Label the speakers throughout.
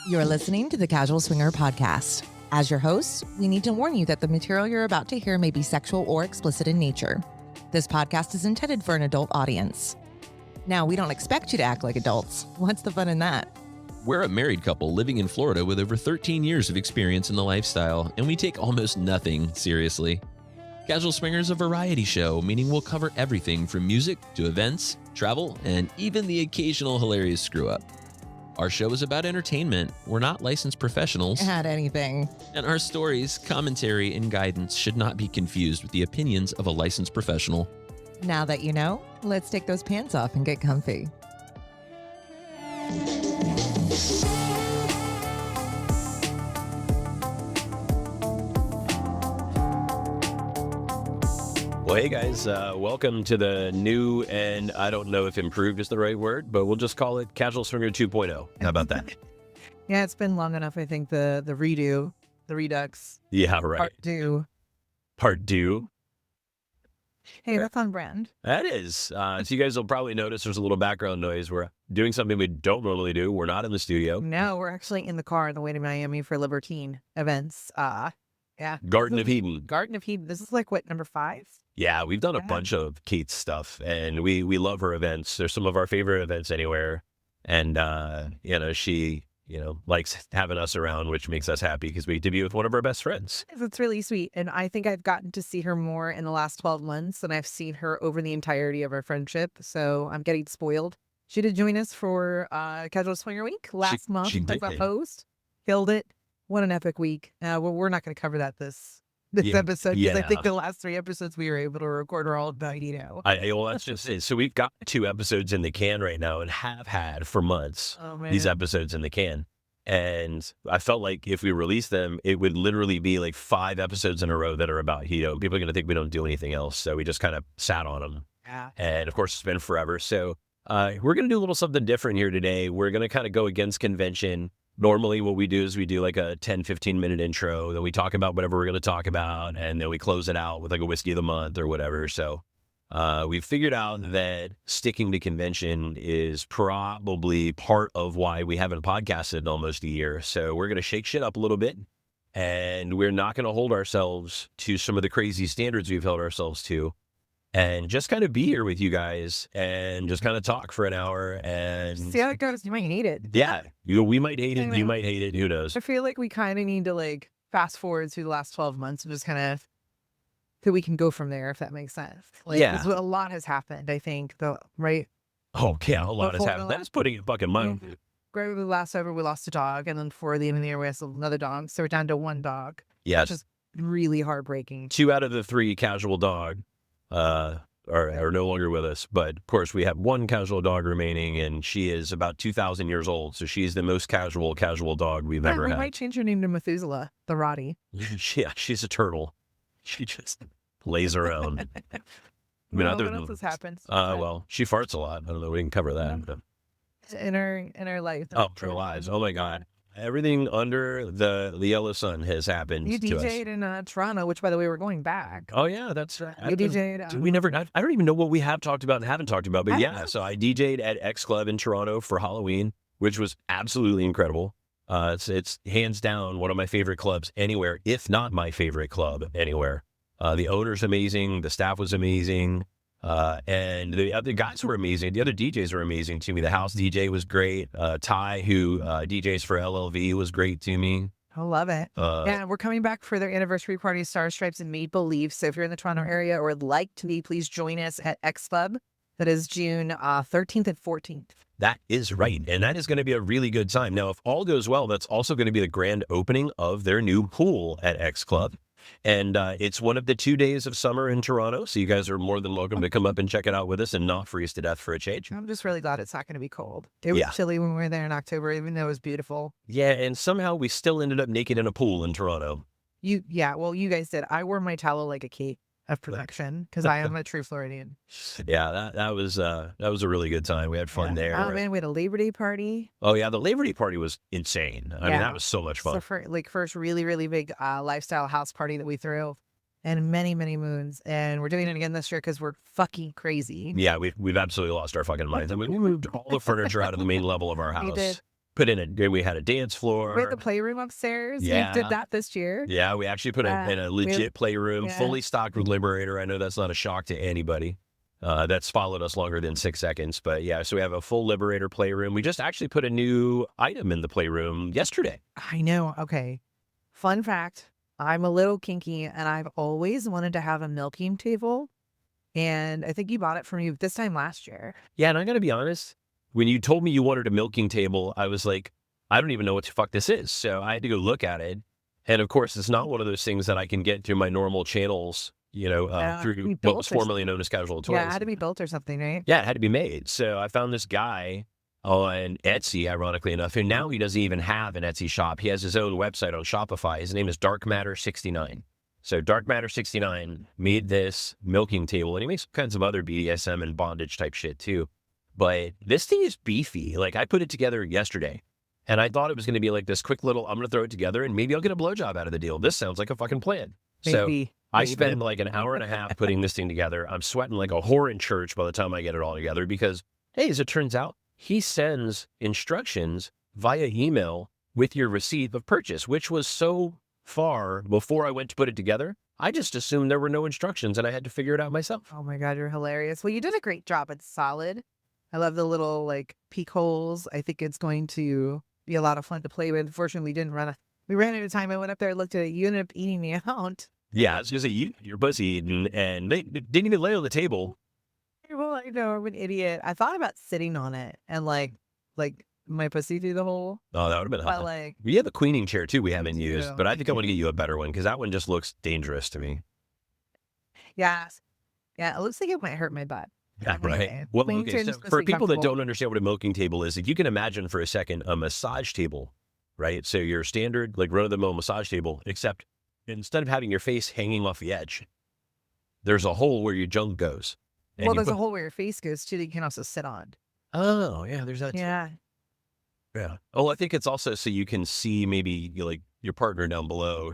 Speaker 1: You're listening to the Casual Swinger Podcast. As your hosts, we need to warn you that the material you're about to hear may be sexual or explicit in nature. This podcast is intended for an adult audience. Now, we don't expect you to act like adults. What's the fun in that?
Speaker 2: We're a married couple living in Florida with over 13 years of experience in the lifestyle, and we take almost nothing seriously. Casual Swinger is a variety show, meaning we'll cover everything from music to events, travel, and even the occasional hilarious screw-up. Our show is about entertainment. We're not licensed professionals.
Speaker 1: At anything.
Speaker 2: And our stories, commentary, and guidance should not be confused with the opinions of a licensed professional.
Speaker 1: Now that you know, let's take those pants off and get comfy.
Speaker 3: Well, hey guys, welcome to the new, and I don't know if improved is the right word, but we'll just call it Casual Swinger 2.0. How about that?
Speaker 4: Yeah, it's been long enough. I think the redo, the redux.
Speaker 3: Yeah, right.
Speaker 4: Part
Speaker 3: 2.
Speaker 4: Hey, that's on brand.
Speaker 3: That is. So you guys will probably notice there's a little background noise. We're doing something we don't normally do. We're not in the studio.
Speaker 4: No, we're actually in the car on the way to Miami for Libertine events. Yeah.
Speaker 3: Garden of Hedon.
Speaker 4: Garden of Hedon. This is like, what, number 5?
Speaker 3: Yeah, we've done a bunch of Kate's stuff, and we love her events. They're some of our favorite events anywhere. And, she, likes having us around, which makes us happy because we get to be with one of our best friends.
Speaker 4: It's really sweet. And I think I've gotten to see her more in the last 12 months than I've seen her over the entirety of our friendship. So I'm getting spoiled. She did join us for Casual Swinger Week last month as a host. Killed it. What an epic week. We're not going to cover that this episode because I think the last 3 episodes we were able to record are all about,
Speaker 3: Well, that's just it. So we've got 2 episodes in the can right now and have had for months these episodes in the can. And I felt like if we release them, it would literally be like 5 episodes in a row that are about Hedon. People are going to think we don't do anything else. So we just kind of sat on them.
Speaker 4: Yeah.
Speaker 3: And of course, it's been forever. So we're going to do a little something different here today. We're going to kind of go against convention. Normally what we do is we do like a 10-15 minute intro, then we talk about whatever we're going to talk about, and then we close it out with like a whiskey of the month or whatever. So we've figured out that sticking to convention is probably part of why we haven't podcasted in almost a year. So we're going to shake shit up a little bit, and we're not going to hold ourselves to some of the crazy standards we've held ourselves to. And just kind of be here with you guys and just kind of talk for an hour and
Speaker 4: see how it goes. You might hate it.
Speaker 3: Yeah. We might hate it. You might hate it. Who knows?
Speaker 4: I feel like we kind of need to like fast forward through the last 12 months and just kind of so we can go from there, if that makes sense. Like, a lot has happened, I think, though, right?
Speaker 3: Oh, yeah. A lot has happened. That's putting it fucking mind.
Speaker 4: Right. The last over, we lost a dog. And then before the end of the year, we lost another dog. So we're down to 1 dog.
Speaker 3: Yeah.
Speaker 4: Which is really heartbreaking.
Speaker 3: 2 out of the 3 casual dog are no longer with us. But of course, we have 1 casual dog remaining, and she is about 2,000 years old. So she's the most casual dog we've ever had.
Speaker 4: We might change her name to Methuselah, the Roddy.
Speaker 3: Yeah, she's a turtle. She just lays around.
Speaker 4: What else has happened?
Speaker 3: Well, she farts a lot. I don't know. We can cover that. But...
Speaker 4: In her life.
Speaker 3: Oh, her lives. Oh my God. Everything under the yellow sun has happened.
Speaker 4: You DJ'd in Toronto, which, by the way, we're going back.
Speaker 3: Oh yeah, that's right.
Speaker 4: You DJ'd.
Speaker 3: We never. I don't even know what we have talked about and haven't talked about. But yeah, so I DJ'd at X Club in Toronto for Halloween, which was absolutely incredible. It's hands down one of my favorite clubs anywhere, if not my favorite club anywhere. The owner's amazing. The staff was amazing. And the other guys were amazing. The other DJs were amazing to me. The house DJ was great. Ty, who DJs for LLV, was great to me.
Speaker 4: I love it. Yeah, we're coming back for their anniversary party, Star Stripes and Maple Leaf. So if you're in the Toronto area or would like to be, please join us at X Club. That is June 13th and 14th.
Speaker 3: That is right. And that is going to be a really good time. Now, if all goes well, that's also going to be the grand opening of their new pool at X Club. And it's one of the 2 days of summer in Toronto. So you guys are more than welcome to come up and check it out with us and not freeze to death for a change.
Speaker 4: I'm just really glad it's not going to be cold. It was chilly when we were there in October, even though it was beautiful.
Speaker 3: Yeah. And somehow we still ended up naked in a pool in Toronto.
Speaker 4: You guys did. I wore my towel like a cape of protection because I am a true Floridian.
Speaker 3: Yeah, that was a really good time. We had fun there.
Speaker 4: Oh man, we had a Labor Day party.
Speaker 3: Oh yeah, the Labor Day party was insane. I mean, that was so much fun.
Speaker 4: So first really, really big lifestyle house party that we threw. and many, many moons. And we're doing it again this year because we're fucking crazy.
Speaker 3: Yeah, we've absolutely lost our fucking minds. I mean, we moved all the furniture out of the main level of our house.
Speaker 4: We did.
Speaker 3: We had a dance floor.
Speaker 4: We had the playroom upstairs.
Speaker 3: Yeah.
Speaker 4: We did that this year.
Speaker 3: Yeah, we actually put in a legit playroom, fully stocked with Liberator. I know that's not a shock to anybody that's followed us longer than 6 seconds. But yeah, so we have a full Liberator playroom. We just actually put a new item in the playroom yesterday.
Speaker 4: I know. Okay. Fun fact. I'm a little kinky and I've always wanted to have a milking table. And I think you bought it for me this time last year.
Speaker 3: Yeah, and I got to be honest. When you told me you wanted a milking table, I was like, I don't even know what the fuck this is. So I had to go look at it. And of course, it's not one of those things that I can get through my normal channels, through what was formerly known as Casual Toys.
Speaker 4: Yeah, it had to be built or something, right?
Speaker 3: Yeah, it had to be made. So I found this guy on Etsy, ironically enough, and now he doesn't even have an Etsy shop. He has his own website on Shopify. His name is Dark Matter 69. So Dark Matter 69 made this milking table, and he makes all kinds of other BDSM and bondage type shit too. But this thing is beefy. Like, I put it together yesterday, and I thought it was going to be like this quick little, I'm going to throw it together, and maybe I'll get a blowjob out of the deal. This sounds like a fucking plan.
Speaker 4: Maybe.
Speaker 3: So I spent like an hour and a half putting this thing together. I'm sweating like a whore in church by the time I get it all together because, hey, as it turns out, he sends instructions via email with your receipt of purchase, which was so far before I went to put it together. I just assumed there were no instructions, and I had to figure it out myself.
Speaker 4: Oh my God, you're hilarious. Well, you did a great job. It's solid. I love the little like peek holes. I think it's going to be a lot of fun to play with. Unfortunately, we ran out of time. I went up there, looked at it. You ended up eating me out.
Speaker 3: Yeah, I was going to say, you're pussy eating, and they didn't even lay on the table.
Speaker 4: Well, I know, I'm an idiot. I thought about sitting on it and like my pussy through the hole.
Speaker 3: Oh, that would have been hot.
Speaker 4: Like,
Speaker 3: we have a queening chair too we haven't used, but I think I want to get you a better one because that one just looks dangerous to me.
Speaker 4: Yeah, it looks like it might hurt my butt.
Speaker 3: Yeah, right. Well, okay, so for people that don't understand what a milking table is, if you can imagine for a second a massage table, right? So your standard, like run-of-the-mill massage table, except instead of having your face hanging off the edge, there's a hole where your junk goes.
Speaker 4: Well, there's a hole where your face goes too that you can also sit on.
Speaker 3: Oh, yeah, there's that too.
Speaker 4: Yeah.
Speaker 3: Yeah. Oh, I think it's also so you can see maybe like your partner down below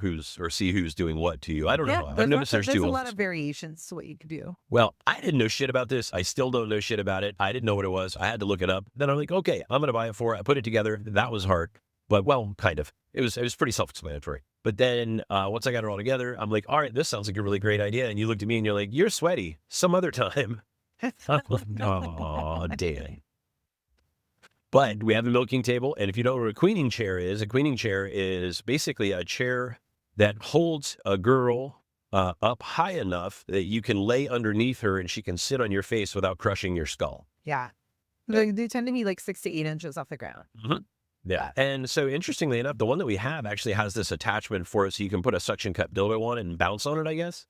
Speaker 3: see who's doing what to you. I don't know. I've noticed there's a
Speaker 4: lot of variations to what you can do.
Speaker 3: Well, I didn't know shit about this. I still don't know shit about it. I didn't know what it was. I had to look it up. Then I'm like, okay, I'm going to buy it for it. I put it together. That was hard, but well, kind of. It was pretty self-explanatory. But then once I got it all together, I'm like, all right, this sounds like a really great idea. And you looked at me and you're like, you're sweaty. Some other time. Oh, damn. But we have a milking table, and if you don't know what a queening chair is basically a chair that holds a girl up high enough that you can lay underneath her and she can sit on your face without crushing your skull.
Speaker 4: Yeah. They tend to be like 6 to 8 inches off the ground.
Speaker 3: Mm-hmm. Yeah. And so interestingly enough, the one that we have actually has this attachment for it so you can put a suction cup dildo on it and bounce on it, I guess.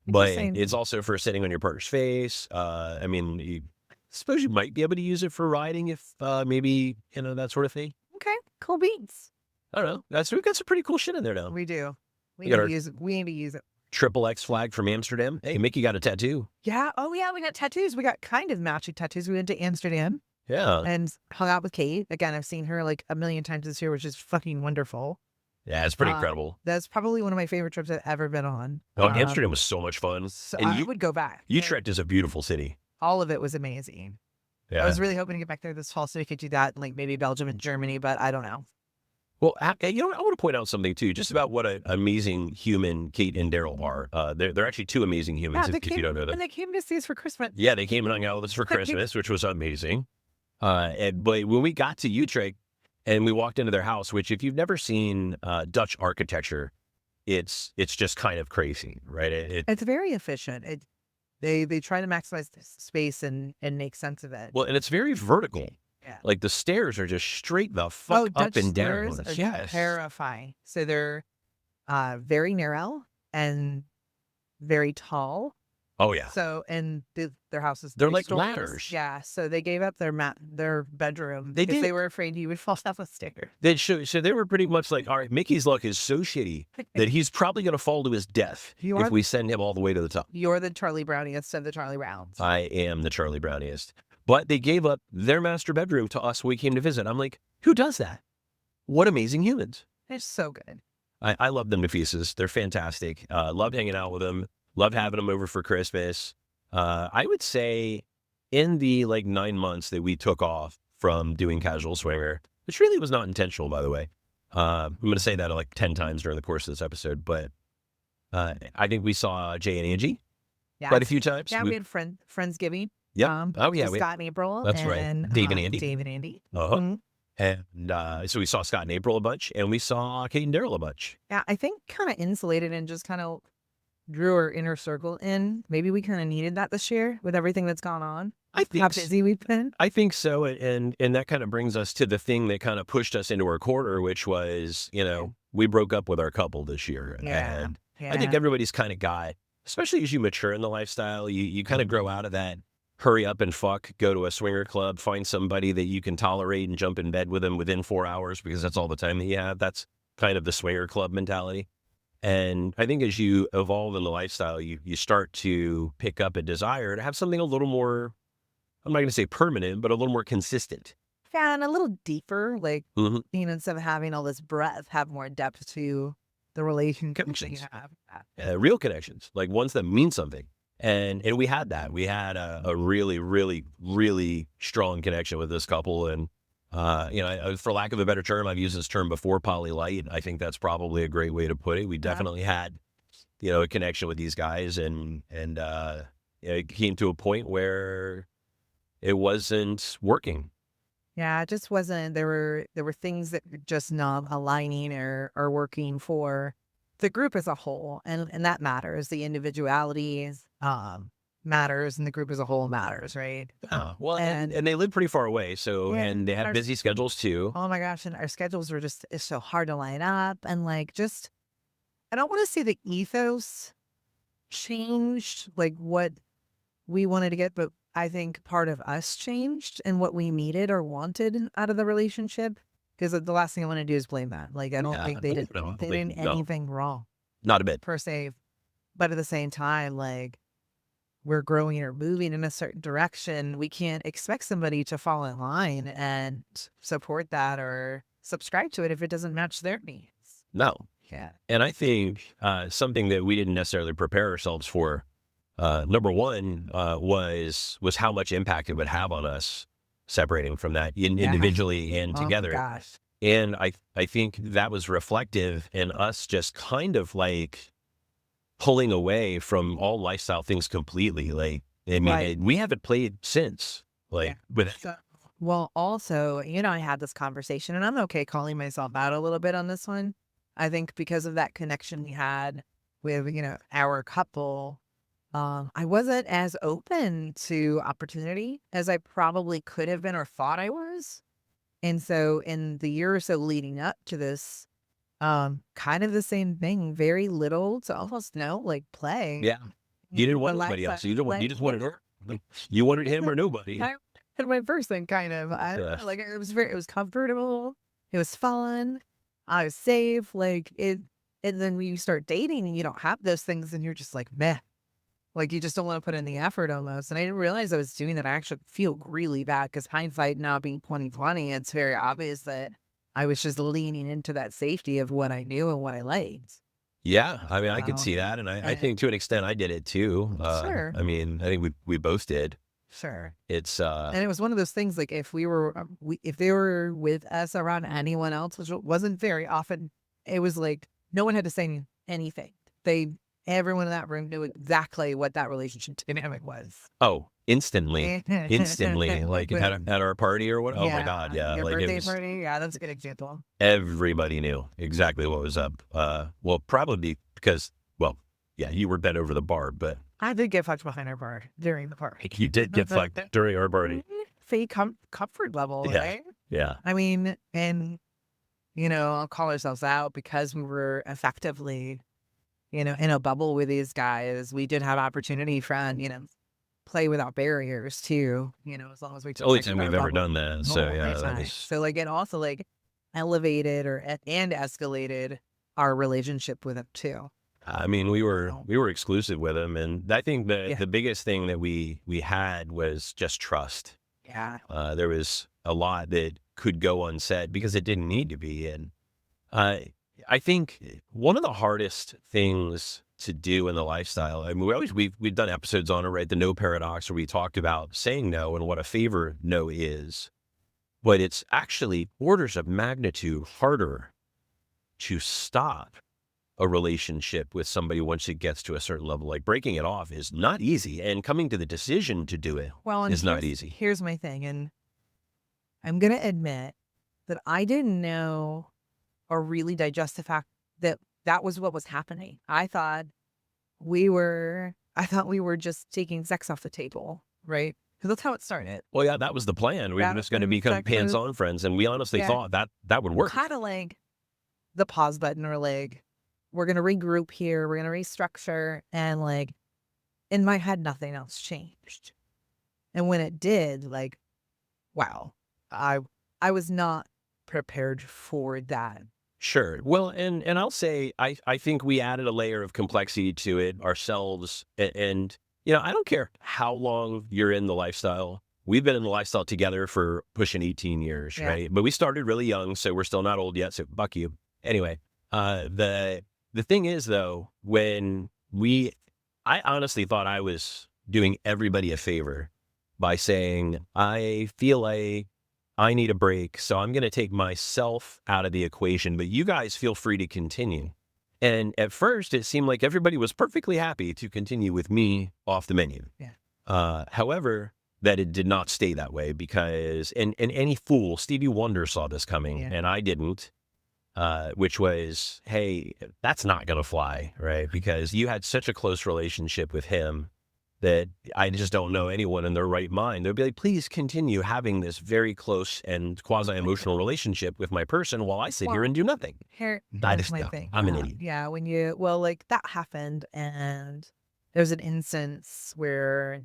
Speaker 3: But it's also for sitting on your partner's face. I mean, suppose you might be able to use it for riding if maybe, that sort of thing.
Speaker 4: Okay, cool beans.
Speaker 3: I don't know. We've got some pretty cool shit in there now.
Speaker 4: We do. We need to use it.
Speaker 3: Triple X flag from Amsterdam. Hey, Mickey got a tattoo.
Speaker 4: Yeah. Oh, yeah. We got tattoos. We got kind of matching tattoos. We went to Amsterdam.
Speaker 3: Yeah.
Speaker 4: And hung out with Kate. Again, I've seen her like a million times this year, which is fucking wonderful.
Speaker 3: Yeah, it's pretty incredible.
Speaker 4: That's probably one of my favorite trips I've ever been on.
Speaker 3: Oh, Amsterdam was so much fun.
Speaker 4: So and I would go back.
Speaker 3: Utrecht is a beautiful city.
Speaker 4: All of it was amazing. Yeah. I was really hoping to get back there this fall so we could do that in like maybe Belgium and Germany, but I don't know.
Speaker 3: Well, I want to point out something too, just about what an amazing human Kate and Daryl are. They're actually two amazing humans if you don't know them.
Speaker 4: And they came to see us for Christmas.
Speaker 3: Yeah, they came and hung out with us for Christmas, which was amazing. But when we got to Utrecht and we walked into their house, which if you've never seen Dutch architecture, it's just kind of crazy, right?
Speaker 4: It's very efficient. They try to maximize the space and make sense of it.
Speaker 3: Well, and it's very vertical. Yeah. Like the stairs are just straight the fuck up and down.
Speaker 4: Yes. Terrifying. So they're very narrow and very tall.
Speaker 3: Oh yeah.
Speaker 4: So and their houses
Speaker 3: they're like ladders.
Speaker 4: Yeah. So they gave up their bedroom because they were afraid he would fall down the stairs.
Speaker 3: So they were pretty much like, all right, Mickey's luck is so shitty that he's probably going to fall to his death if we send him all the way to the top.
Speaker 4: You're the Charlie Browniest of the Charlie Browns.
Speaker 3: I am the Charlie Browniest. But they gave up their master bedroom to us when we came to visit. I'm like, who does that? What amazing humans.
Speaker 4: They're so good.
Speaker 3: I love them to pieces. They're fantastic. Loved hanging out with them. Loved having them over for Christmas. I would say in the 9 months that we took off from doing Casual Swinger, which really was not intentional, by the way. I'm going to say that like 10 times during the course of this episode, but I think we saw Jay and Angie quite a few times.
Speaker 4: Yeah, we had Friendsgiving.
Speaker 3: Yeah. Oh, yeah.
Speaker 4: Scott and April.
Speaker 3: That's
Speaker 4: and,
Speaker 3: right. Dave and Andy.
Speaker 4: Dave and Andy.
Speaker 3: Uh-huh.
Speaker 4: Mhm.
Speaker 3: And so we saw Scott and April a bunch, and we saw Kate and Daryl a bunch.
Speaker 4: Yeah, I think kind of insulated and just kind of drew our inner circle in. Maybe we kind of needed that this year with everything that's gone on.
Speaker 3: I think
Speaker 4: how busy we've been.
Speaker 3: I think so, and that kind of brings us to the thing that kind of pushed us into our quarter, which was, we broke up with our couple this year.
Speaker 4: Yeah.
Speaker 3: And I think everybody's kind of got, especially as you mature in the lifestyle, you kind of grow out of that hurry up and fuck, go to a swinger club, find somebody that you can tolerate and jump in bed with them within 4 hours because that's all the time that you have. That's kind of the swinger club mentality. And I think as you evolve in the lifestyle, you start to pick up a desire to have something a little more, I'm not going to say permanent, but a little more consistent.
Speaker 4: Yeah, and a little deeper, like, instead of having all this breadth, have more depth to the relationship that you have.
Speaker 3: Real connections, like ones that mean something. And we had that. We had a really, really, really strong connection with this couple. And, for lack of a better term, I've used this term before, poly-light. I think that's probably a great way to put it. We definitely had, a connection with these guys. And it came to a point where it wasn't working.
Speaker 4: Yeah, it just wasn't. There were things that were just not aligning or working for the group as a whole, and that matters. The individualities matters, and the group as a whole matters, right?
Speaker 3: Well, and they live pretty far away, so and they have busy schedules too.
Speaker 4: Oh my gosh, and our schedules were it's so hard to line up, and like just I don't want to say the ethos changed, like what we wanted to get, but I think part of us changed and what we needed or wanted out of the relationship. Because the last thing I want to do is blame that. Like, I don't think they did anything wrong.
Speaker 3: Not a bit.
Speaker 4: Per se. But at the same time, like, we're growing or moving in a certain direction. We can't expect somebody to fall in line and support that or subscribe to it if it doesn't match their needs.
Speaker 3: No.
Speaker 4: Yeah.
Speaker 3: And I think something that we didn't necessarily prepare ourselves for, number one, was how much impact it would have on us separating from that individually and together.
Speaker 4: Gosh.
Speaker 3: And I think that was reflective in us just kind of like pulling away from all lifestyle things completely. Like, I mean, we haven't played since, with it.
Speaker 4: Well, also, I had this conversation, and I'm okay calling myself out a little bit on this one. I think because of that connection we had with, our couple, I wasn't as open to opportunity as I probably could have been or thought I was. And so in the year or so leading up to this, kind of the same thing, very little to almost no, like play.
Speaker 3: Yeah. You didn't want anybody else. You just wanted her. You wanted him or nobody.
Speaker 4: And my person kind of, like it was comfortable. It was fun. I was safe. Like it. And then when you start dating and you don't have those things and you're just like, meh. Like, you just don't want to put in the effort almost. And I didn't realize I was doing that. I actually feel really bad because hindsight now being 2020, it's very obvious that I was just leaning into that safety of what I knew and what I liked.
Speaker 3: Yeah. I mean, I could see that. And I think to an extent I did it too.
Speaker 4: Sure.
Speaker 3: I mean, I think we both did.
Speaker 4: Sure.
Speaker 3: It's
Speaker 4: and it was one of those things, like if if they were with us around anyone else, which wasn't very often, it was like no one had to say anything. Everyone in that room knew exactly what that relationship dynamic was.
Speaker 3: Oh, instantly, like at our party or what? Oh my God, yeah,
Speaker 4: your
Speaker 3: like
Speaker 4: birthday party. Yeah, that's a good example.
Speaker 3: Everybody knew exactly what was up. Well, probably because, you were bent over the bar, but
Speaker 4: I did get fucked behind our bar during the party.
Speaker 3: You did get fucked during our party.
Speaker 4: Fake comfort level, right?
Speaker 3: Yeah.
Speaker 4: I mean, and I'll call ourselves out because we were effectively, in a bubble with these guys. We did have opportunity from, play without barriers too, as long as we took
Speaker 3: the only time we've ever done that. So yeah.
Speaker 4: So like it also like elevated and escalated our relationship with him too.
Speaker 3: I mean, we were exclusive with him, and I think the biggest thing that we had was just trust.
Speaker 4: Yeah.
Speaker 3: There was a lot that could go unsaid because it didn't need to be. And I think one of the hardest things to do in the lifestyle, I mean, we've done episodes on it, right? The no paradox, where we talked about saying no and what a favor no is. but it's actually orders of magnitude harder to stop a relationship with somebody once it gets to a certain level. Like breaking it off is not easy, and coming to the decision to do it is not easy.
Speaker 4: Here's my thing, and I'm going to admit that I didn't know or really digest the fact that that was what was happening. I thought we were just taking sex off the table, right? Because that's how it started.
Speaker 3: Well, yeah, that was the plan. We were just going to become hands-on friends, and we honestly thought that would work.
Speaker 4: Kind of like the pause button, or like, we're going to regroup here, we're going to restructure, and like, in my head, nothing else changed. And when it did, like, wow, I was not prepared for that.
Speaker 3: Sure. Well, and I'll say, I think we added a layer of complexity to it ourselves. And, I don't care how long you're in the lifestyle. We've been in the lifestyle together for pushing 18 years, right? But we started really young, so we're still not old yet, so fuck you. Anyway, the thing is, though, I honestly thought I was doing everybody a favor by saying, I feel like I need a break, so I'm going to take myself out of the equation, but you guys feel free to continue. And at first, it seemed like everybody was perfectly happy to continue with me off the menu.
Speaker 4: Yeah.
Speaker 3: However, that it did not stay that way because, and any fool, Stevie Wonder saw this coming, and I didn't, which was, hey, that's not going to fly, right? Because you had such a close relationship with him that I just don't know anyone in their right mind. They'd be like, please continue having this very close and quasi-emotional relationship with my person while I sit here and do nothing.
Speaker 4: Here's my thing.
Speaker 3: I'm an idiot.
Speaker 4: Yeah, like that happened, and there's an instance where,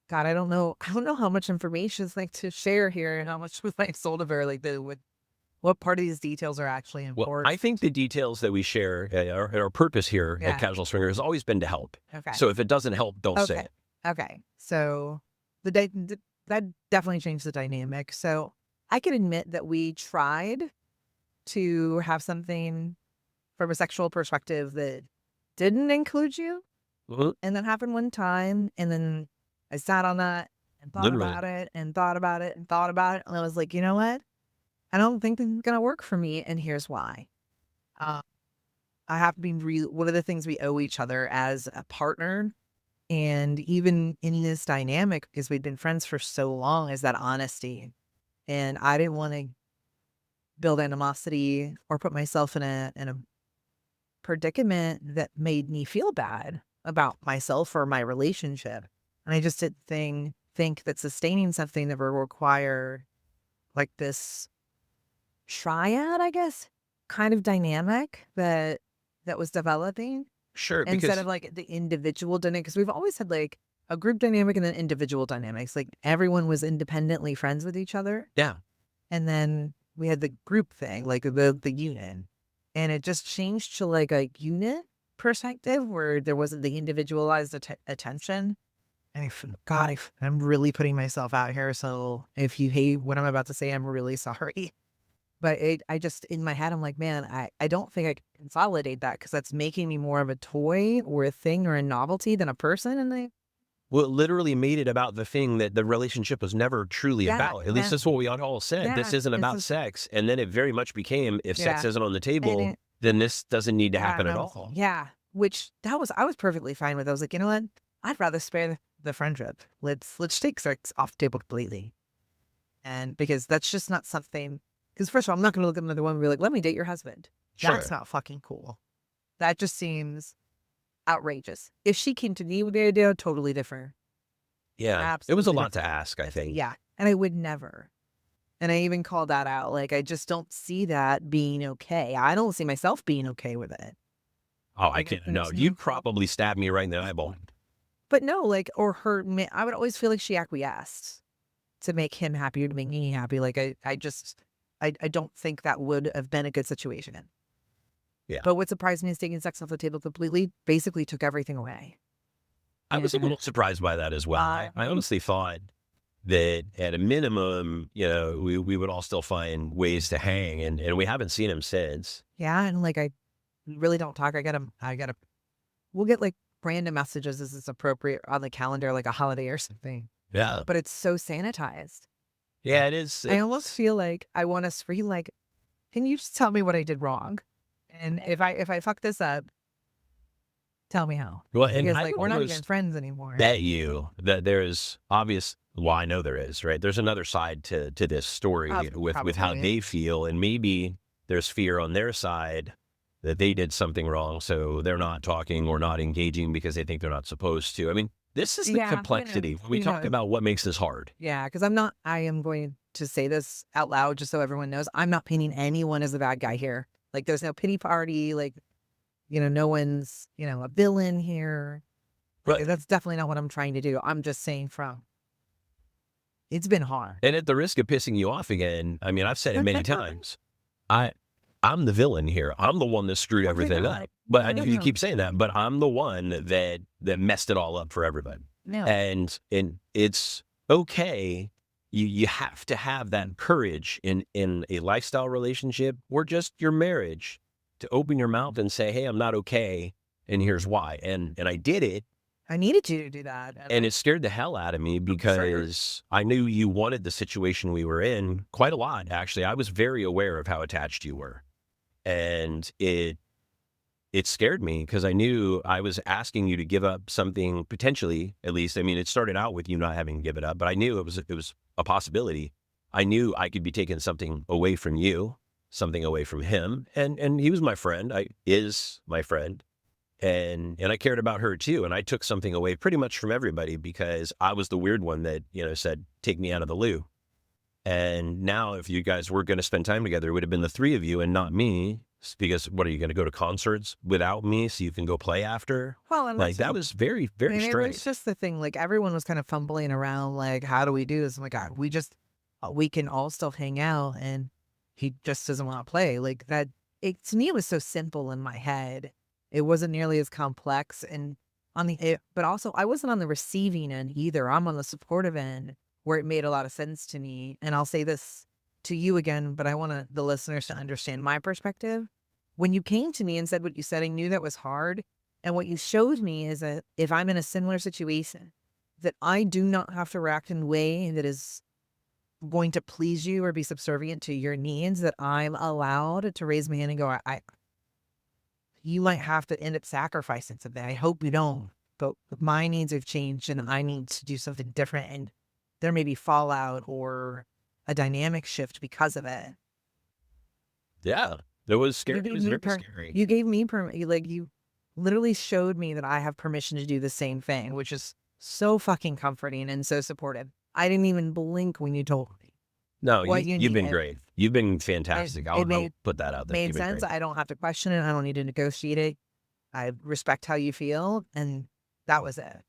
Speaker 4: God, I don't know how much information is like to share here, and how much was like sold of her, like what part of these details are actually important.
Speaker 3: Well, I think the details that we share, our purpose here at Casual Swinger has always been to help.
Speaker 4: Okay.
Speaker 3: So if it doesn't help, don't say it.
Speaker 4: Okay. So that definitely changed the dynamic. So I can admit that we tried to have something from a sexual perspective that didn't include you.
Speaker 3: Mm-hmm.
Speaker 4: And that happened one time. And then I sat on that and thought about it and thought about it and thought about it. And I was like, you know what? I don't think this is going to work for me, and here's why. I have to be real. One of the things we owe each other as a partner, and even in this dynamic, because we've been friends for so long, is that honesty. And I didn't want to build animosity or put myself in a predicament that made me feel bad about myself or my relationship. And I just didn't think that sustaining something that would require like this triad, I guess, kind of dynamic that was developing.
Speaker 3: Sure.
Speaker 4: Instead of like the individual dynamic, because we've always had like a group dynamic and then individual dynamics. Like everyone was independently friends with each other.
Speaker 3: Yeah.
Speaker 4: And then we had the group thing, like the unit. And it just changed to like a unit perspective where there wasn't the individualized attention. And I'm really putting myself out here. So if you hate what I'm about to say, I'm really sorry. But I just, in my head, I'm like, man, I don't think I can consolidate that because that's making me more of a toy or a thing or a novelty than a person. And
Speaker 3: well, it literally made it about the thing that the relationship was never truly about. At least that's what we all said.
Speaker 4: Yeah,
Speaker 3: this isn't about sex. And then it very much became, if sex isn't on the table, then this doesn't need to happen at all.
Speaker 4: Yeah, which I was perfectly fine with. I was like, you know what? I'd rather spare the friendship. Let's take sex off the table completely. And because that's just not something. Because first of all, I'm not going to look at another woman and be like, let me date your husband.
Speaker 3: Sure.
Speaker 4: That's not fucking cool. That just seems outrageous. If she came to me with the idea, totally different.
Speaker 3: Yeah.
Speaker 4: Absolutely
Speaker 3: it was a lot
Speaker 4: different.
Speaker 3: to ask, I think.
Speaker 4: Yeah. And I would never. And I even called that out. Like, I just don't see that being okay. I don't see myself being okay with it.
Speaker 3: Oh, I can't. No, you'd probably stab me right in the eyeball.
Speaker 4: But no, like, or hurt me. I would always feel like she acquiesced to make him happy or to make me happy. Like, I don't think that would have been a good situation.
Speaker 3: Yeah.
Speaker 4: But what surprised me is taking sex off the table completely basically took everything away.
Speaker 3: I was a little surprised by that as well. I honestly thought that at a minimum, we would all still find ways to hang, and we haven't seen him since.
Speaker 4: Yeah, and like I really don't talk. We'll get like random messages as it's appropriate on the calendar, like a holiday or something.
Speaker 3: Yeah.
Speaker 4: But it's so sanitized.
Speaker 3: Yeah, it is.
Speaker 4: I almost feel like I want to scream like, can you just tell me what I did wrong? And if I fuck this up, tell me how.
Speaker 3: Well, and
Speaker 4: Because
Speaker 3: I
Speaker 4: like
Speaker 3: would
Speaker 4: we're not even
Speaker 3: almost
Speaker 4: friends anymore.
Speaker 3: bet you that there's obvious. Well, I know there is, right? There's another side to this story with how
Speaker 4: Probably.
Speaker 3: they feel, and maybe there's fear on their side that they did something wrong, so they're not talking or not engaging because they think they're not supposed to. I mean, this is the
Speaker 4: Yeah,
Speaker 3: complexity when we
Speaker 4: who
Speaker 3: talk
Speaker 4: knows?
Speaker 3: about what makes this hard.
Speaker 4: Yeah, because I am going to say this out loud just so everyone knows. I'm not painting anyone as the bad guy here. Like there's no pity party. Like, no one's, a villain here. Like,
Speaker 3: But
Speaker 4: that's definitely not what I'm trying to do. I'm just saying it's been hard.
Speaker 3: and at the risk of pissing you off again, I mean, I've said it many times. I'm the villain here. I'm the one that screwed everything up. But I know you keep saying that, but I'm the one that messed it all up for everybody.
Speaker 4: No.
Speaker 3: And it's okay. You have to have that courage in a lifestyle relationship or just your marriage to open your mouth and say, hey, I'm not okay, and here's why. And I did it.
Speaker 4: I needed you to do that.
Speaker 3: And it scared the hell out of me because I knew you wanted the situation we were in quite a lot, actually. I was very aware of how attached you were. And it scared me because I knew I was asking you to give up something potentially, at least. I mean, it started out with you not having to give it up, but I knew it was a possibility. I knew I could be taking something away from you, something away from him. And he was my friend. Is my friend. And I cared about her too. And I took something away pretty much from everybody because I was the weird one that, said, take me out of the loo. And now if you guys were going to spend time together, it would have been the three of you and not me. Because what are you going to go to concerts without me so you can go play after?
Speaker 4: Well, and
Speaker 3: Like that was very, very strange.
Speaker 4: It's just the thing. Like everyone was kind of fumbling around. Like, how do we do this? Oh my God, we can all still hang out, and he just doesn't want to play. Like that. To me, it was so simple in my head. It wasn't nearly as complex, and but also I wasn't on the receiving end either. I'm on the supportive end where it made a lot of sense to me. And I'll say this to you again, but I want the listeners to understand my perspective. When you came to me and said what you said, I knew that was hard. And what you showed me is that if I'm in a similar situation, that I do not have to react in a way that is going to please you or be subservient to your needs, that I'm allowed to raise my hand and go, you might have to end up sacrificing something. I hope you don't. But my needs have changed and I need to do something different. And there may be fallout or a dynamic shift because of it.
Speaker 3: Yeah, it was scary. It was very scary.
Speaker 4: You gave me permission. Like you literally showed me that I have permission to do the same thing, which is so fucking comforting and so supportive. I didn't even blink when you told me.
Speaker 3: No, you've been great. You've been fantastic. I'll put that out there.
Speaker 4: Made sense. I don't have to question it. I don't need to negotiate it. I respect how you feel. And that was it.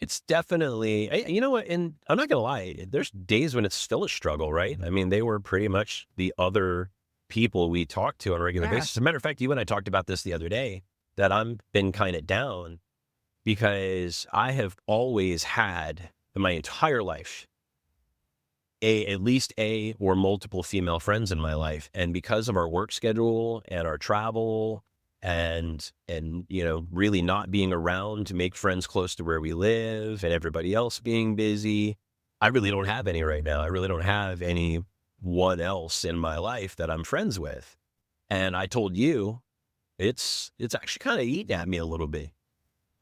Speaker 3: It's definitely, you know what, and I'm not going to lie, there's days when it's still a struggle, right? I mean, they were pretty much the other people we talked to on a regular basis. As a matter of fact, you and I talked about this the other day, that I've been kind of down because I have always had, in my entire life, at least a or multiple female friends in my life. And because of our work schedule and our travel and really not being around to make friends close to where we live and everybody else being busy, I really don't have any right now. I really don't have anyone else in my life that I'm friends with. And I told you, it's actually kind of eating at me a little bit.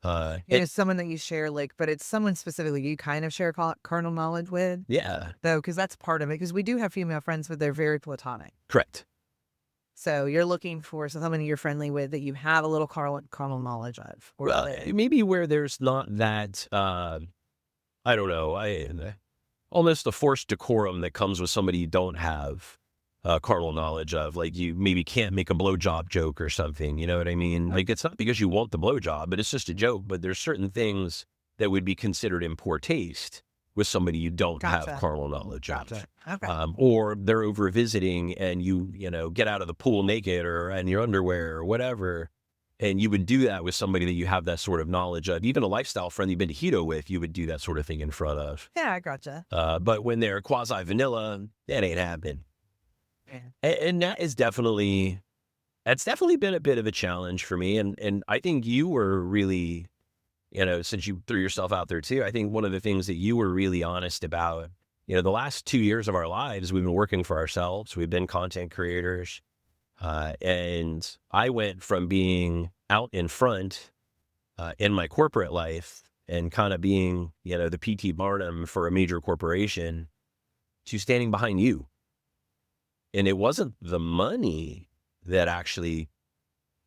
Speaker 4: It's someone that you share, but it's someone specifically you kind of share carnal knowledge with.
Speaker 3: Yeah.
Speaker 4: Though, because that's part of it. Because we do have female friends, but they're very platonic.
Speaker 3: Correct.
Speaker 4: So you're looking for someone you're friendly with that you have a little carnal knowledge of.
Speaker 3: Well, maybe where there's not that, I don't know, almost a forced decorum that comes with somebody you don't have carnal knowledge of. Like you maybe can't make a blowjob joke or something, you know what I mean? Like it's not because you want the blowjob, but it's just a joke. But there's certain things that would be considered in poor taste with somebody you don't have carnal knowledge of.
Speaker 4: Okay.
Speaker 3: Or they're over visiting and you get out of the pool naked or in your underwear or whatever. And you would do that with somebody that you have that sort of knowledge of. Even a lifestyle friend you've been to Hedon with, you would do that sort of thing in front of.
Speaker 4: Yeah, I gotcha.
Speaker 3: But when they're quasi-vanilla, that ain't happening.
Speaker 4: Yeah.
Speaker 3: And that's definitely been a bit of a challenge for me. And I think you were really, since you threw yourself out there too, I think one of the things that you were really honest about the last 2 years of our lives, we've been working for ourselves. We've been content creators. And I went from being out in front in my corporate life and kind of being, the P.T. Barnum for a major corporation to standing behind you. And it wasn't the money that actually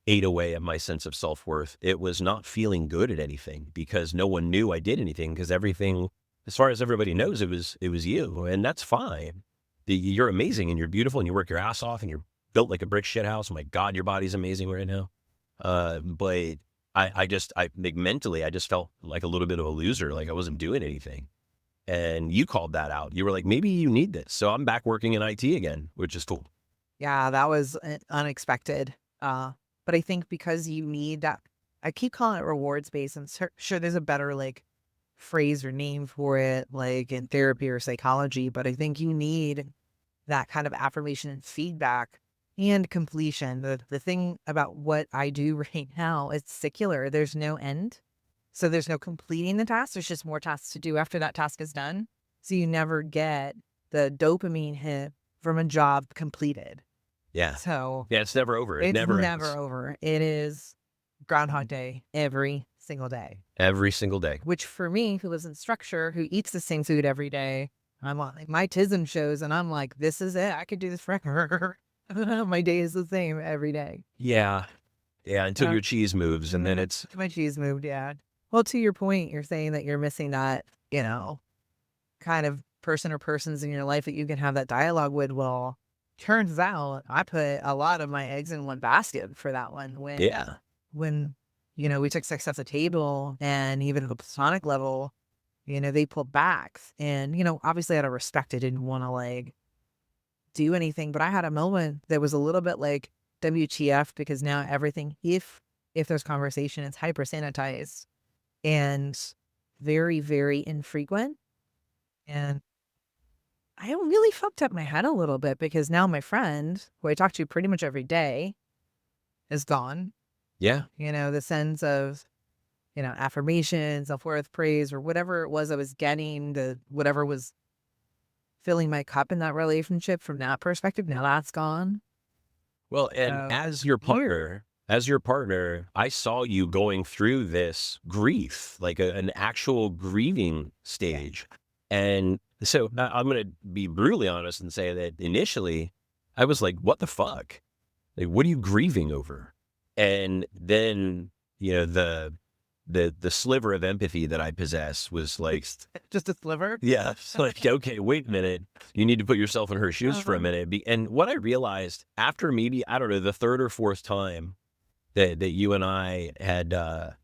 Speaker 3: ate away at my sense of self-worth. It was not feeling good at anything because no one knew I did anything, because everything, as far as everybody knows, it was you. And that's fine. You're amazing and you're beautiful and you work your ass off and you're built like a brick shit house. My God, your body's amazing right now. But I think mentally, I just felt like a little bit of a loser. Like I wasn't doing anything. And you called that out. You were like, maybe you need this. So I'm back working in IT again, which is cool.
Speaker 4: Yeah, that was unexpected. But I think because you need that, I keep calling it rewards based. I'm sure there's a better like phrase or name for it, like in therapy or psychology. But I think you need that kind of affirmation and feedback and completion. The thing about what I do right now, it's secular. There's no end. So there's no completing the task. There's just more tasks to do after that task is done. So you never get the dopamine hit from a job completed.
Speaker 3: Yeah.
Speaker 4: So
Speaker 3: yeah, it's never over.
Speaker 4: It's
Speaker 3: never
Speaker 4: never
Speaker 3: ends.
Speaker 4: over. It is Groundhog Day every single day.
Speaker 3: Every single day.
Speaker 4: Which for me, who lives in structure, who eats the same food every day, I'm like, my tism shows and I'm like, this is it. I could do this forever. My day is the same every day.
Speaker 3: Yeah. Yeah, until your cheese moves and then it's...
Speaker 4: My cheese moved, yeah. Well, to your point, you're saying that you're missing that, kind of person or persons in your life that you can have that dialogue with. Well, turns out I put a lot of my eggs in one basket for that one. When we took sex off the table and even at a platonic level, they pulled back. And, obviously out of respect, I didn't want to like do anything. But I had a moment that was a little bit like WTF, because now everything, if there's conversation, it's hyper sanitized and very, very infrequent. And I really fucked up my head a little bit because now my friend, who I talk to pretty much every day, is gone.
Speaker 3: Yeah.
Speaker 4: The sense of, affirmation, self-worth, praise, or whatever it was I was getting, whatever was filling my cup in that relationship from that perspective, now that's gone.
Speaker 3: Well, and as your partner, I saw you going through this grief, like an actual grieving stage. And so I'm going to be brutally honest and say that initially I was like, what the fuck? Like, what are you grieving over? And then, the sliver of empathy that I possess was like...
Speaker 4: Just a sliver?
Speaker 3: Yeah. It's like, okay, wait a minute. You need to put yourself in her shoes for a minute. And what I realized after maybe, I don't know, the third or fourth time that you and I had,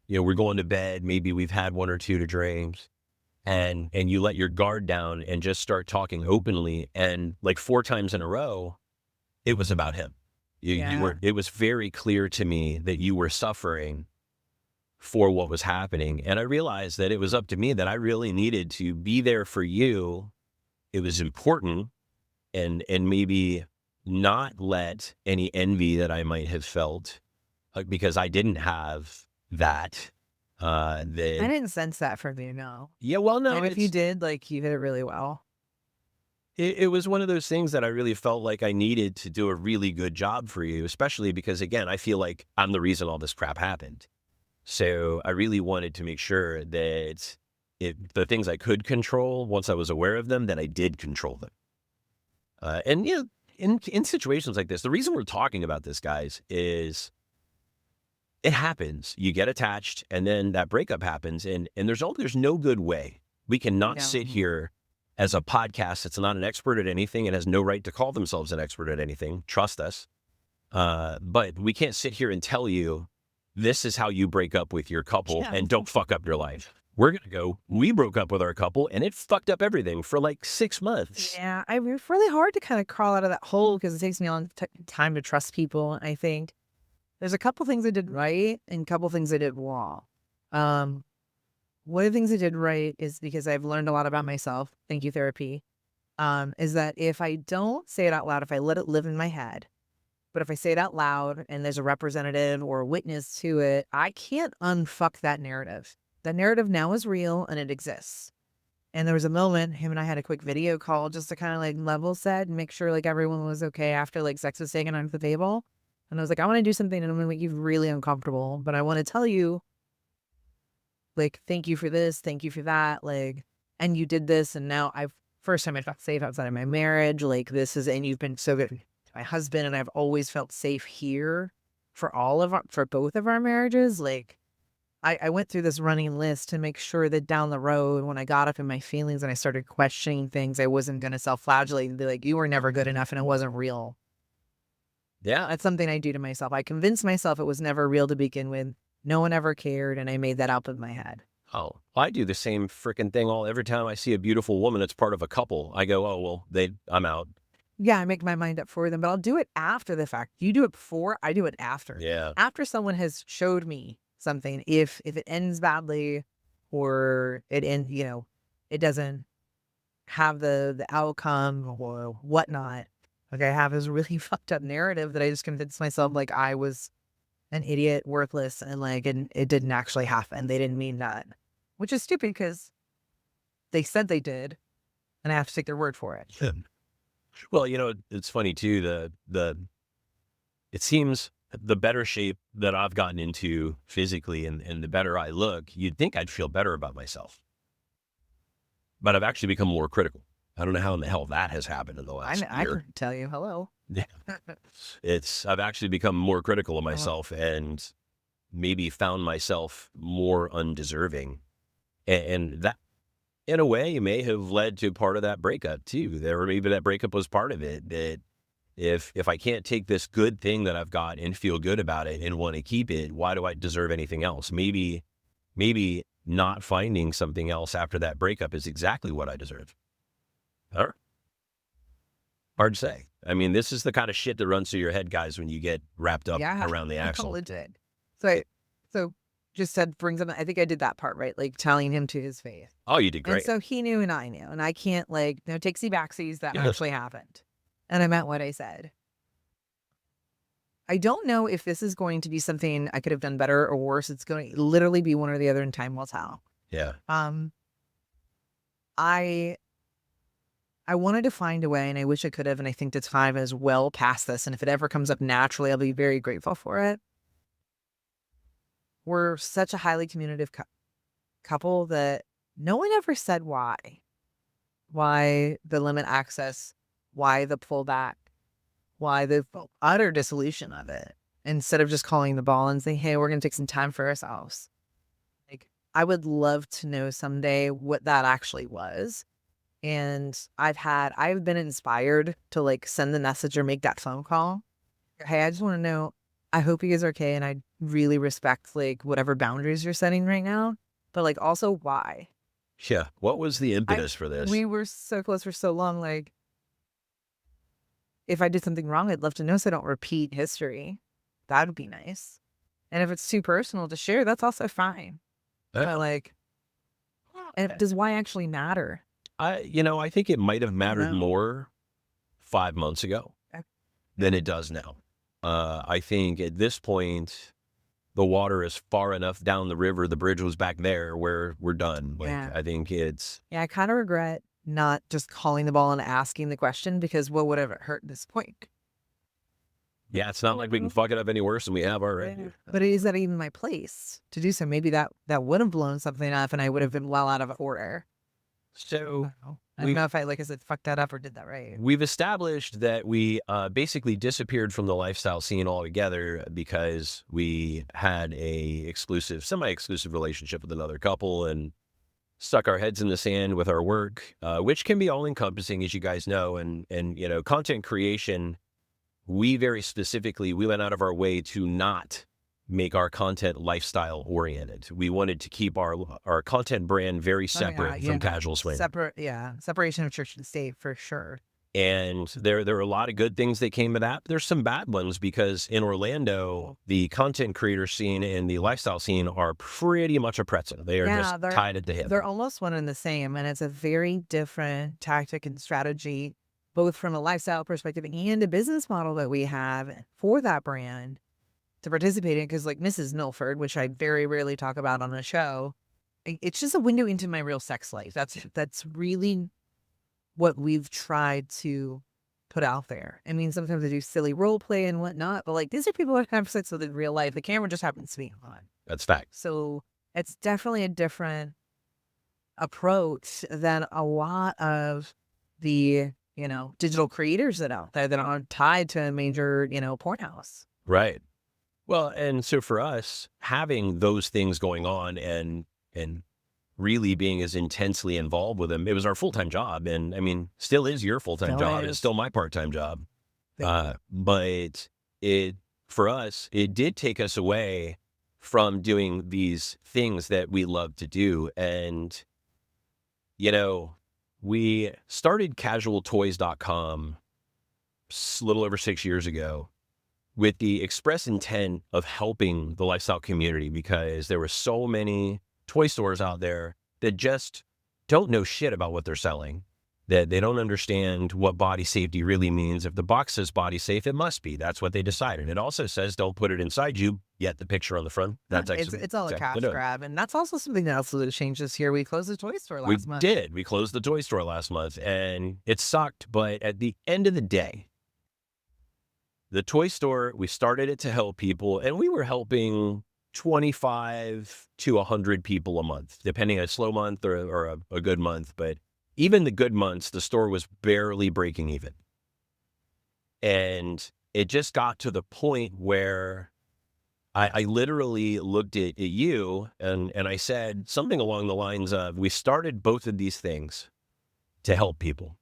Speaker 3: we're going to bed, maybe we've had one or two to drinks, and you let your guard down and just start talking openly. And like 4 times in a row, it was about him. It was very clear to me that you were suffering for what was happening. And I realized that it was up to me, that I really needed to be there for you. It was important, and maybe not let any envy that I might have felt, because I didn't have that. I
Speaker 4: didn't sense that from you, no.
Speaker 3: Yeah, well, no.
Speaker 4: And if you did, like, you did it really well.
Speaker 3: It was one of those things that I really felt like I needed to do a really good job for you, especially because, again, I feel like I'm the reason all this crap happened. So I really wanted to make sure that the things I could control, once I was aware of them, that I did control them. And, in situations like this, the reason we're talking about this, guys, is it happens. You get attached, and then that breakup happens, and there's no good way. We cannot sit here as a podcast that's not an expert at anything and has no right to call themselves an expert at anything. Trust us. But we can't sit here and tell you, this is how you break up with your couple and don't fuck up your life. We're going to go, we broke up with our couple and it fucked up everything for like 6 months.
Speaker 4: Yeah, it's really hard to kind of crawl out of that hole because it takes me a long time to trust people. I think there's a couple things I did right and a couple things I did wrong. One of the things I did right is because I've learned a lot about myself. Thank you, therapy. Is that if I don't say it out loud, if I let it live in my head, but if I say it out loud and there's a representative or a witness to it, I can't unfuck that narrative. That narrative now is real and it exists. And there was a moment him and I had a quick video call just to kind of like level set and make sure like everyone was okay after like sex was taken off the table. And I was like, I want to do something and I'm going to make you really uncomfortable, but I want to tell you, like, thank you for this, thank you for that, like, and you did this, and now first time I felt safe outside of my marriage, like, and you've been so good to my husband, and I've always felt safe here for for both of our marriages, like, I went through this running list to make sure that down the road, when I got up in my feelings and I started questioning things, I wasn't going to self-flagellate and be like, you were never good enough and it wasn't real.
Speaker 3: Yeah.
Speaker 4: That's something I do to myself. I convinced myself it was never real to begin with. No one ever cared, and I made that up in my head.
Speaker 3: Oh, I do the same freaking thing every time I see a beautiful woman that's part of a couple. I go, oh, well, I'm out.
Speaker 4: Yeah, I make my mind up for them, but I'll do it after the fact. You do it before, I do it after.
Speaker 3: Yeah.
Speaker 4: After someone has showed me something, if it ends badly or it doesn't have the outcome or whatnot, like I have this really fucked up narrative that I just convinced myself like I was an idiot, worthless, and it didn't actually happen. They didn't mean that, which is stupid because they said they did, and I have to take their word for it.
Speaker 3: Yeah. Well, it's funny too. It seems the better shape that I've gotten into physically and the better I look, you'd think I'd feel better about myself. But I've actually become more critical. I don't know how in the hell that has happened in the last year.
Speaker 4: I can tell you, hello.
Speaker 3: Yeah. I've actually become more critical of myself and maybe found myself more undeserving. And that, in a way, may have led to part of that breakup too. Maybe that breakup was part of it, that if I can't take this good thing that I've got and feel good about it and want to keep it, why do I deserve anything else? Maybe not finding something else after that breakup is exactly what I deserve. Hard to say. I mean, this is the kind of shit that runs through your head, guys, when you get wrapped up around the axle.
Speaker 4: Legit. So just said brings him. I think I did that part right, like telling him to his face.
Speaker 3: Oh, you did great.
Speaker 4: And so he knew and I knew, and I can't no takesy backsies. That actually happened, and I meant what I said. I don't know if this is going to be something I could have done better or worse. It's going to literally be one or the other, and time will tell.
Speaker 3: Yeah.
Speaker 4: I wanted to find a way, and I wish I could have, and I think the time is well past this, and if it ever comes up naturally, I'll be very grateful for it. We're such a highly communicative couple that no one ever said why. Why the limit access, why the pullback, why the utter dissolution of it, instead of just calling the ball and saying, hey, we're going to take some time for ourselves. Like, I would love to know someday what that actually was. And I've been inspired to send the message or make that phone call. Hey, I just want to know, I hope you guys are okay. And I really respect whatever boundaries you're setting right now, but also why?
Speaker 3: Yeah. What was the impetus for this?
Speaker 4: We were so close for so long. If I did something wrong, I'd love to know so I don't repeat history. That would be nice. And if it's too personal to share, that's also fine. But and does why actually matter?
Speaker 3: I think it might have mattered more 5 months ago than it does now. I think at this point, the water is far enough down the river. The bridge was back there where we're done. I think I
Speaker 4: kind of regret not just calling the ball and asking the question, because what would have it hurt at this point?
Speaker 3: Yeah, it's not like we can fuck it up any worse than we have already.
Speaker 4: But is that even my place to do so? Maybe that would have blown something up and I would have been well out of order.
Speaker 3: So
Speaker 4: I don't know if I fucked that up or did that right.
Speaker 3: We've established that we basically disappeared from the lifestyle scene altogether because we had a semi-exclusive relationship with another couple and stuck our heads in the sand with our work, which can be all-encompassing, as you guys know. And content creation, we very specifically, we went out of our way to not make our content lifestyle oriented. We wanted to keep our content brand very separate from Casual Swing.
Speaker 4: Separation of church and state for sure.
Speaker 3: And there are a lot of good things that came of that. There's some bad ones because in Orlando, the content creator scene and the lifestyle scene are pretty much a pretzel. They are just tied at the hip.
Speaker 4: They're almost one and the same, and it's a very different tactic and strategy, both from a lifestyle perspective and a business model that we have for that brand to participate in. Because Mrs. Milford, which I very rarely talk about on the show, it's just a window into my real sex life. That's really what we've tried to put out there. I mean, sometimes I do silly role play and whatnot, but like these are people I have sex with in real life. The camera just happens to be on.
Speaker 3: That's fact.
Speaker 4: So it's definitely a different approach than a lot of the, digital creators that out there that aren't tied to a major, porn house.
Speaker 3: Right. Well, and so for us, having those things going on and really being as intensely involved with them, it was our full-time job. And I mean, still is your full-time job. It's still my part-time job. But for us, it did take us away from doing these things that we love to do. And, we started casualtoys.com a little over 6 years ago with the express intent of helping the lifestyle community, because there were so many toy stores out there that just don't know shit about what they're selling, that they don't understand what body safety really means. If the box says body safe, it must be. That's what they decided. It also says don't put it inside you, yet the picture on the front. That's actually
Speaker 4: it's all a cash grab. And that's also something that also changed this year. We closed the toy store last month.
Speaker 3: We did. We closed the toy store last month, and it sucked. But at the end of the day, the toy store, we started it to help people, and we were helping 25 to 100 people a month, depending on a slow month or a good month. But even the good months, the store was barely breaking even. And it just got to the point where I literally looked at you and I said something along the lines of, we started both of these things to help people.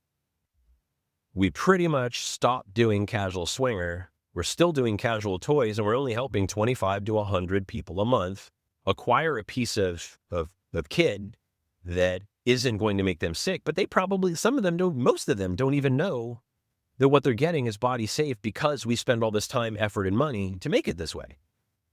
Speaker 3: We pretty much stopped doing casual swinger. We're still doing casual toys, and we're only helping 25 to 100 people a month acquire a piece of kid that isn't going to make them sick. But they probably, most of them don't even know that what they're getting is body safe, because we spend all this time, effort, and money to make it this way.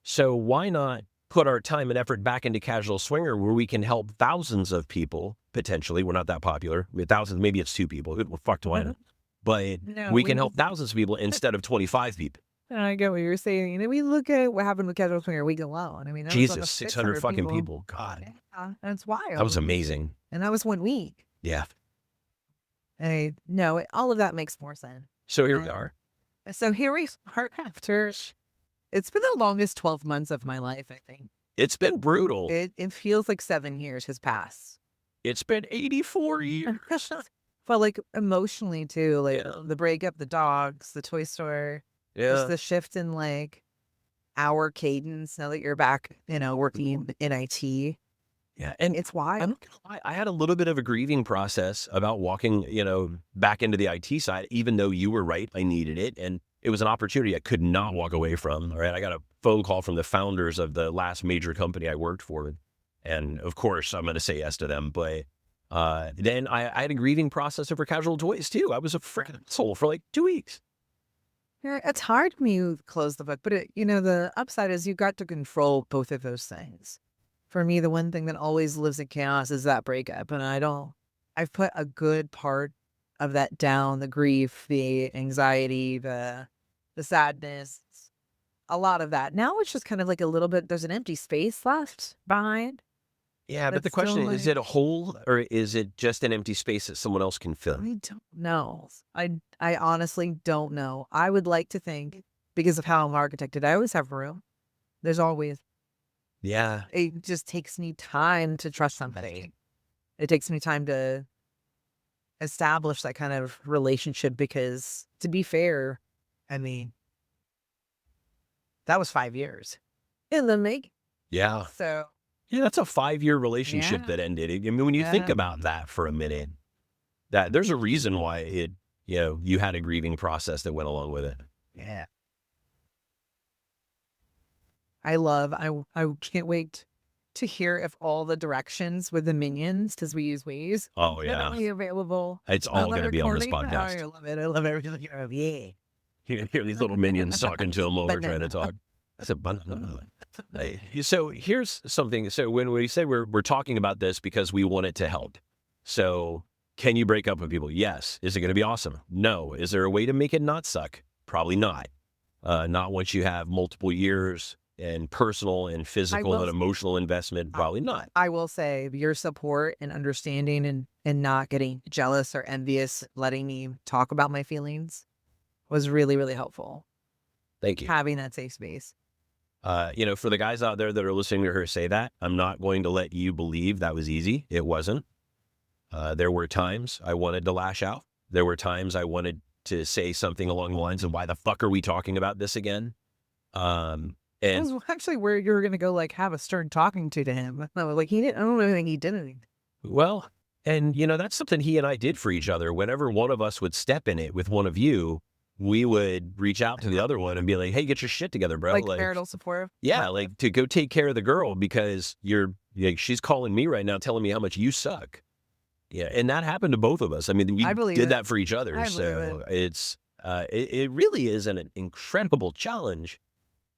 Speaker 3: So why not put our time and effort back into casual swinger, where we can help thousands of people, potentially. We're not that popular. We have thousands, maybe it's 2 people. Well, fuck do I know? But we can help thousands of people instead of 25 people.
Speaker 4: I get what you're saying. We look at what happened with casual swinger week alone. I mean,
Speaker 3: Jesus, 600 fucking people. God.
Speaker 4: Yeah, that's wild.
Speaker 3: That was amazing.
Speaker 4: And that was 1 week.
Speaker 3: Yeah.
Speaker 4: No, all of that makes more sense.
Speaker 3: So here we are.
Speaker 4: So here we are after. It's been the longest 12 months of my life, I think.
Speaker 3: It's been brutal.
Speaker 4: It feels like 7 years has passed.
Speaker 3: It's been 84 years.
Speaker 4: But like emotionally too, like the breakup, the dogs, the toy store. Just the shift in like our cadence now that you're back, working in IT.
Speaker 3: Yeah. And
Speaker 4: it's wild.
Speaker 3: I'm not gonna lie, I had a little bit of a grieving process about walking, back into the IT side, even though you were right. I needed it. And it was an opportunity I could not walk away from. All right. I got a phone call from the founders of the last major company I worked for. And of course, I'm going to say yes to them. But then I had a grieving process over casual toys too. I was a freaking asshole for like 2 weeks.
Speaker 4: Yeah, it's hard when you close the book, but the upside is you got to control both of those things. For me, the one thing that always lives in chaos is that breakup. And I've put a good part of that down, the grief, the anxiety, the sadness, a lot of that. Now it's just kind of like a little bit, there's an empty space left behind.
Speaker 3: Yeah, but the question is it a hole, or is it just an empty space that someone else can fill?
Speaker 4: I don't know. I honestly don't know. I would like to think, because of how I'm architected, I always have room. There's always.
Speaker 3: Yeah.
Speaker 4: It just takes me time to trust somebody. It takes me time to establish that kind of relationship, because to be fair, I mean, that was 5 years in the making.
Speaker 3: Yeah.
Speaker 4: So.
Speaker 3: Yeah, that's a 5-year relationship that ended. I mean, when you think about that for a minute, that there's a reason why it, you had a grieving process that went along with it.
Speaker 4: Yeah. I can't wait to hear if all the directions with the minions, because we use Waze.
Speaker 3: Oh, yeah.
Speaker 4: Available.
Speaker 3: It's all going to be on this podcast.
Speaker 4: I love it. I love everything. Yeah.
Speaker 3: You hear these little minions talking to them while we're trying to talk. That's a banana. So here's something. So when we say we're talking about this because we want it to help. So can you break up with people? Yes. Is it going to be awesome? No. Is there a way to make it not suck? Probably not. Not once you have multiple years and personal and physical and emotional investment, probably not.
Speaker 4: I will say your support and understanding and not getting jealous or envious, letting me talk about my feelings was really, really helpful.
Speaker 3: Thank you.
Speaker 4: Having that safe space.
Speaker 3: For the guys out there that are listening to her say that, I'm not going to let you believe that was easy. It wasn't. There were times I wanted to lash out. There were times I wanted to say something along the lines of, why the fuck are we talking about this again? And
Speaker 4: it was actually where you were going to go, like, have a stern talking to him. No, like, I don't think he did anything.
Speaker 3: Well, and that's something he and I did for each other. Whenever one of us would step in it with one of you, we would reach out to the other one and be like, hey, get your shit together, bro.
Speaker 4: Like marital support.
Speaker 3: Yeah, like to go take care of the girl because she's calling me right now telling me how much you suck. Yeah, and that happened to both of us. I mean, we did that for each other. So it's it really is an incredible challenge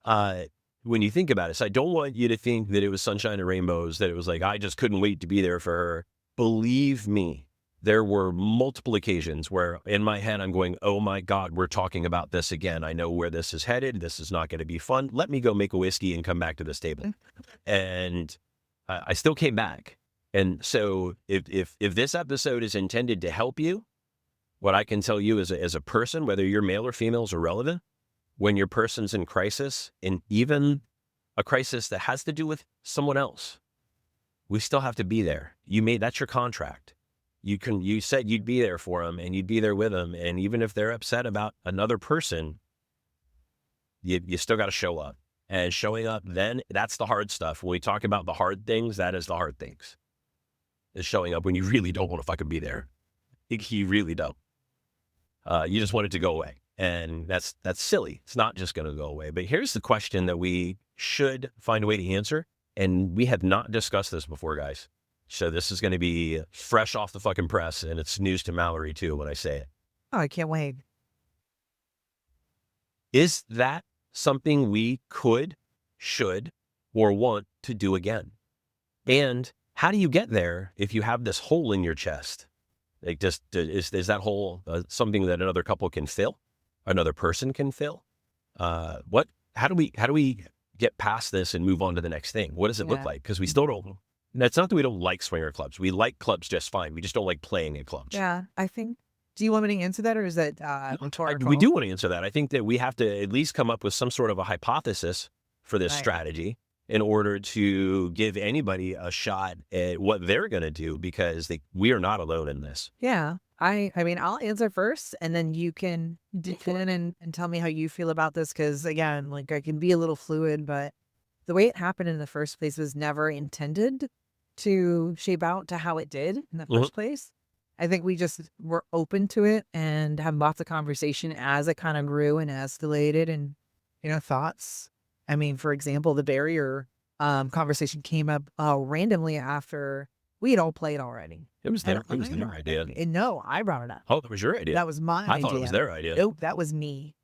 Speaker 3: when you think about it. So I don't want you to think that it was sunshine and rainbows, that it was like, I just couldn't wait to be there for her. Believe me, there were multiple occasions where in my head, I'm going, oh my God, we're talking about this again. I know where this is headed. This is not going to be fun. Let me go make a whiskey and come back to this table. And I still came back. And so if this episode is intended to help you, what I can tell you as a person, whether you're male or female, is irrelevant. When your person's in crisis, and even a crisis that has to do with someone else, we still have to be there. That's your contract. You said you'd be there for them and you'd be there with them. And even if they're upset about another person, you still got to show up. And showing up, then that's the hard stuff. When we talk about the hard things, that is the hard things. Is showing up when you really don't want to fucking be there. You really don't. You just want it to go away. And that's silly. It's not just going to go away. But here's the question that we should find a way to answer. And we have not discussed this before, guys. So this is going to be fresh off the fucking press. And it's news to Mallory, too, when I say it.
Speaker 4: Oh, I can't wait.
Speaker 3: Is that something we could, should, or want to do again? And how do you get there if you have this hole in your chest? Like, just is that hole something that another couple can fill? Another person can fill? How do we get past this and move on to the next thing? What does it look like? Because we still don't. It's not that we don't like swinger clubs. We like clubs just fine. We just don't like playing at clubs.
Speaker 4: Yeah, I think. Do you want me to answer that, or is that
Speaker 3: we do want to answer that. I think that we have to at least come up with some sort of a hypothesis for this strategy in order to give anybody a shot at what they're going to do, because we are not alone in this.
Speaker 4: Yeah. I mean, I'll answer first, and then you can dig in and tell me how you feel about this. Because again, like, I can be a little fluid, but the way it happened in the first place was never intended to shape out to how it did in the first place. I think we just were open to it and had lots of conversation as it kind of grew and escalated, and, thoughts. I mean, for example, the barrier conversation came up randomly after we had all played already.
Speaker 3: It was their idea.
Speaker 4: No, I brought it up.
Speaker 3: Oh, that was your idea.
Speaker 4: That was my idea.
Speaker 3: I thought it was their idea.
Speaker 4: Nope, that was me.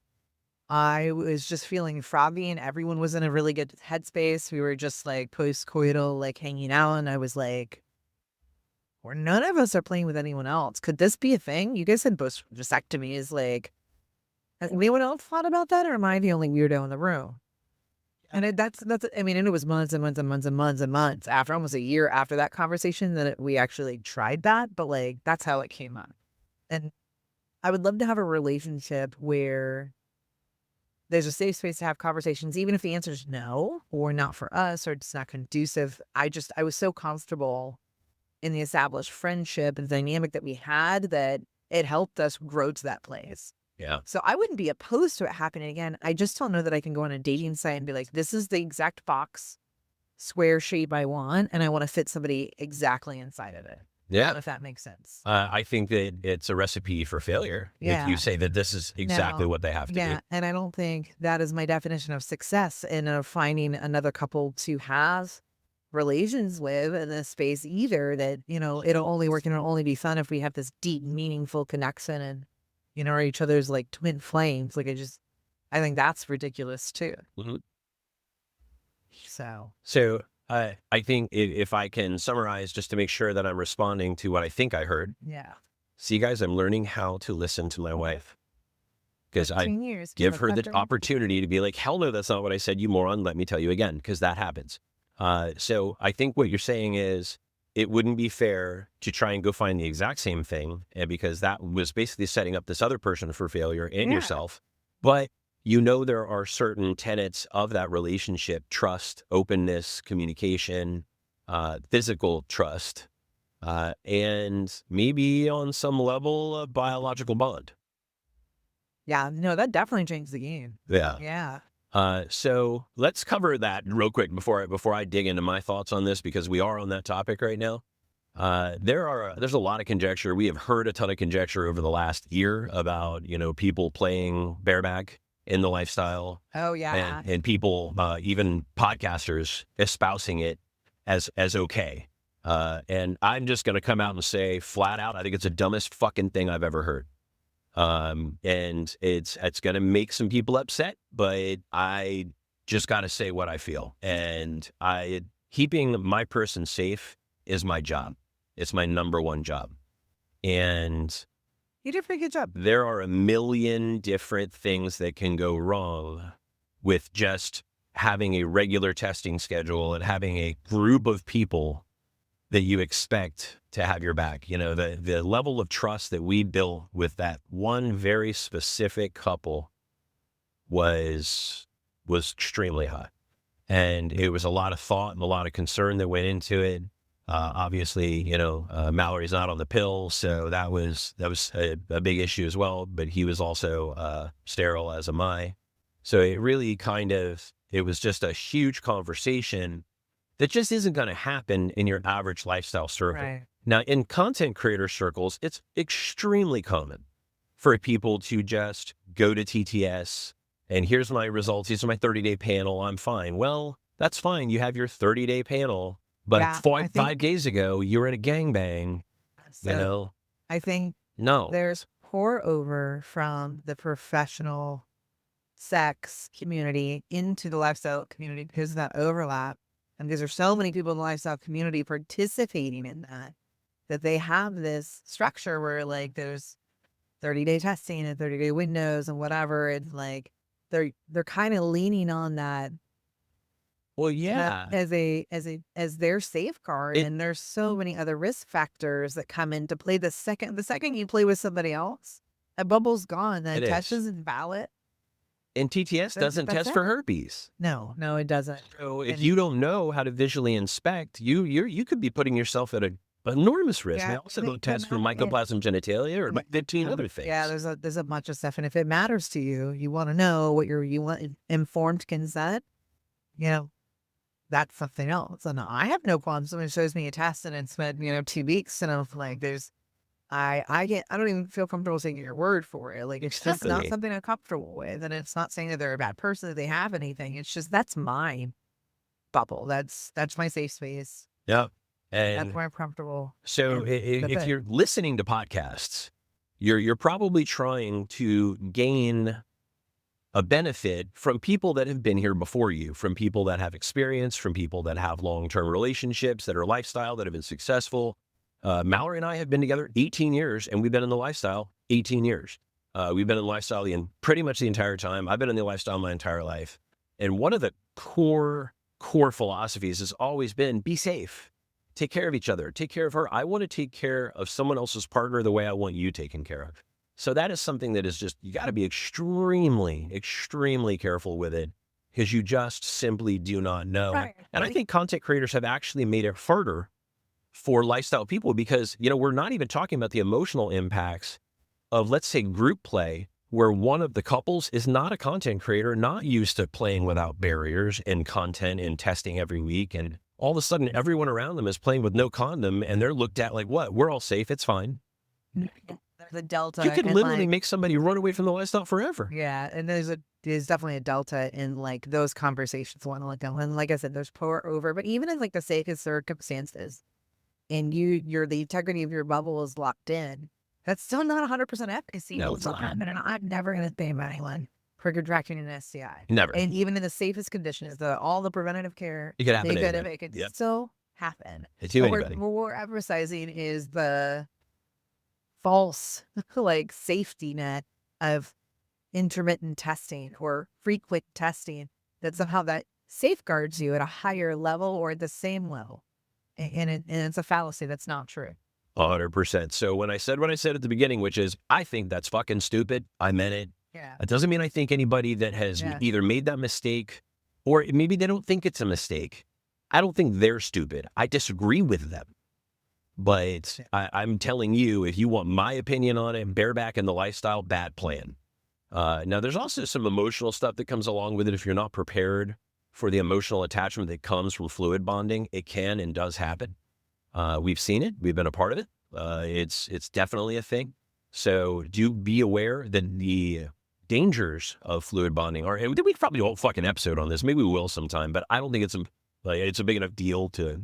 Speaker 4: I was just feeling froggy, and everyone was in a really good headspace. We were just like post-coital, like hanging out, and I was like, none of us are playing with anyone else. Could this be a thing? You guys said vasectomy is like, has anyone else thought about that, or am I the only weirdo in the room? And I mean, and it was months and months and months and months and months after, almost a year after that conversation, that we actually tried that. But like, that's how it came up. And I would love to have a relationship where there's a safe space to have conversations, even if the answer is no, or not for us, or it's not conducive. I was so comfortable in the established friendship and dynamic that we had that it helped us grow to that place.
Speaker 3: Yeah.
Speaker 4: So I wouldn't be opposed to it happening again. I just don't know that I can go on a dating site and be like, this is the exact box square shape I want, and I want to fit somebody exactly inside of it.
Speaker 3: Yeah.
Speaker 4: If that makes sense.
Speaker 3: I think that it's a recipe for failure.
Speaker 4: Yeah.
Speaker 3: If you say that this is exactly what they have to do.
Speaker 4: Yeah. And I don't think that is my definition of success in finding another couple to have relations with in this space either, that, it'll only work and it'll only be fun if we have this deep, meaningful connection and, are each other's like twin flames. Like, I think that's ridiculous too.
Speaker 3: Mm-hmm.
Speaker 4: So
Speaker 3: I think if I can summarize, just to make sure that I'm responding to what I think I heard.
Speaker 4: Yeah.
Speaker 3: See, guys, I'm learning how to listen to my wife. because I
Speaker 4: 15 years.
Speaker 3: give her the opportunity to be like, hell no, that's not what I said, you moron. Let me tell you again, because that happens. So I think what you're saying is it wouldn't be fair to try and go find the exact same thing, because that was basically setting up this other person for failure and yourself. But there are certain tenets of that relationship: trust, openness, communication, physical trust, and maybe on some level a biological bond.
Speaker 4: Yeah, no, that definitely changed the game.
Speaker 3: Yeah.
Speaker 4: Yeah.
Speaker 3: So let's cover that real quick before I dig into my thoughts on this, because we are on that topic right now. There's a lot of conjecture. We have heard a ton of conjecture over the last year about, people playing bareback in the lifestyle.
Speaker 4: Oh yeah.
Speaker 3: And people, even podcasters, espousing it as okay. And I'm just going to come out and say flat out, I think it's the dumbest fucking thing I've ever heard. And it's going to make some people upset, but I just got to say what I feel. And keeping my person safe is my job. It's my number one job. And
Speaker 4: you did a pretty good job.
Speaker 3: There are a million different things that can go wrong with just having a regular testing schedule and having a group of people that you expect to have your back. The level of trust that we built with that one very specific couple was extremely high. And it was a lot of thought and a lot of concern that went into it. Obviously, Mallory's not on the pill, so that was a big issue as well. But he was also sterile, as am I. So it really it was just a huge conversation that just isn't going to happen in your average lifestyle circle.
Speaker 4: Right.
Speaker 3: Now, in content creator circles, it's extremely common for people to just go to TTS and here's my results. These are my 30-day panel. I'm fine. Well, that's fine. You have your 30-day panel. But 5 days ago, you were in a gangbang,
Speaker 4: I think there's pour over from the professional sex community into the lifestyle community because of that overlap. And because there's so many people in the lifestyle community participating in that they have this structure where like there's 30-day testing and 30-day windows and whatever. It's like they're kind of leaning on that.
Speaker 3: Well, yeah,
Speaker 4: as their safeguard, and there's so many other risk factors that come into play. The second you play with somebody else, a bubble's gone. That test isn't valid.
Speaker 3: And TTS doesn't test for herpes.
Speaker 4: No, it doesn't.
Speaker 3: So if you don't know how to visually inspect, you could be putting yourself at an enormous risk. They also don't test for mycoplasma genitalia or 15 other things. Yeah,
Speaker 4: there's a bunch of stuff, and if it matters to you, you want to know what you want informed consent. That's something else. And I have no problem. Someone shows me a test and it's been, 2 weeks, and I'm like, I don't even feel comfortable taking your word for it. Like, it's just not something I'm comfortable with. And it's not saying that they're a bad person, that they have anything. It's just, that's my bubble. That's my safe space.
Speaker 3: Yeah. And
Speaker 4: that's where I'm comfortable.
Speaker 3: So if you're listening to podcasts, you're probably trying to gain a benefit from people that have been here before you, from people that have experience, from people that have long-term relationships, that are lifestyle, that have been successful. Mallory and I have been together 18 years, and we've been in the lifestyle 18 years. We've been in the lifestyle pretty much the entire time. I've been in the lifestyle my entire life. And one of the core philosophies has always been, be safe. Take care of each other. Take care of her. I want to take care of someone else's partner the way I want you taken care of. So that is something that is just, you got to be extremely, extremely careful with it, because you just simply do not know. Right. And I think content creators have actually made it harder for lifestyle people because, we're not even talking about the emotional impacts of, let's say, group play, where one of the couples is not a content creator, not used to playing without barriers and content and testing every week. And all of a sudden, everyone around them is playing with no condom, and they're looked at like, what? We're all safe. It's fine.
Speaker 4: The delta.
Speaker 3: You could literally make somebody run away from the lifestyle forever.
Speaker 4: Yeah, and there's definitely a delta in like those conversations. Want to let go, and like I said, there's pour over. But even in like the safest circumstances, and the integrity of your bubble is locked in, that's still not 100% efficacy.
Speaker 3: No, it's not.
Speaker 4: And I'm never going to blame anyone for contracting an STI.
Speaker 3: Never.
Speaker 4: And even in the safest conditions, all the preventative care,
Speaker 3: it could happen.
Speaker 4: It could still happen.
Speaker 3: What
Speaker 4: we're emphasizing is the false like safety net of intermittent testing or frequent testing, that somehow that safeguards you at a higher level or at the same level. And it's a fallacy. That's not true.
Speaker 3: 100%. So when I said what I said at the beginning, which is, I think that's fucking stupid, I meant it.
Speaker 4: Yeah.
Speaker 3: It doesn't mean I think anybody that has either made that mistake or maybe they don't think it's a mistake. I don't think they're stupid. I disagree with them. But I'm telling you, if you want my opinion on it, bareback in the lifestyle, bad plan. Now, there's also some emotional stuff that comes along with it. If you're not prepared for the emotional attachment that comes from fluid bonding, it can and does happen. We've seen it. We've been a part of it. It's definitely a thing. So do be aware that the dangers of fluid bonding are, and we could probably do a whole fucking episode on this. Maybe we will sometime, but I don't think it's a big enough deal to,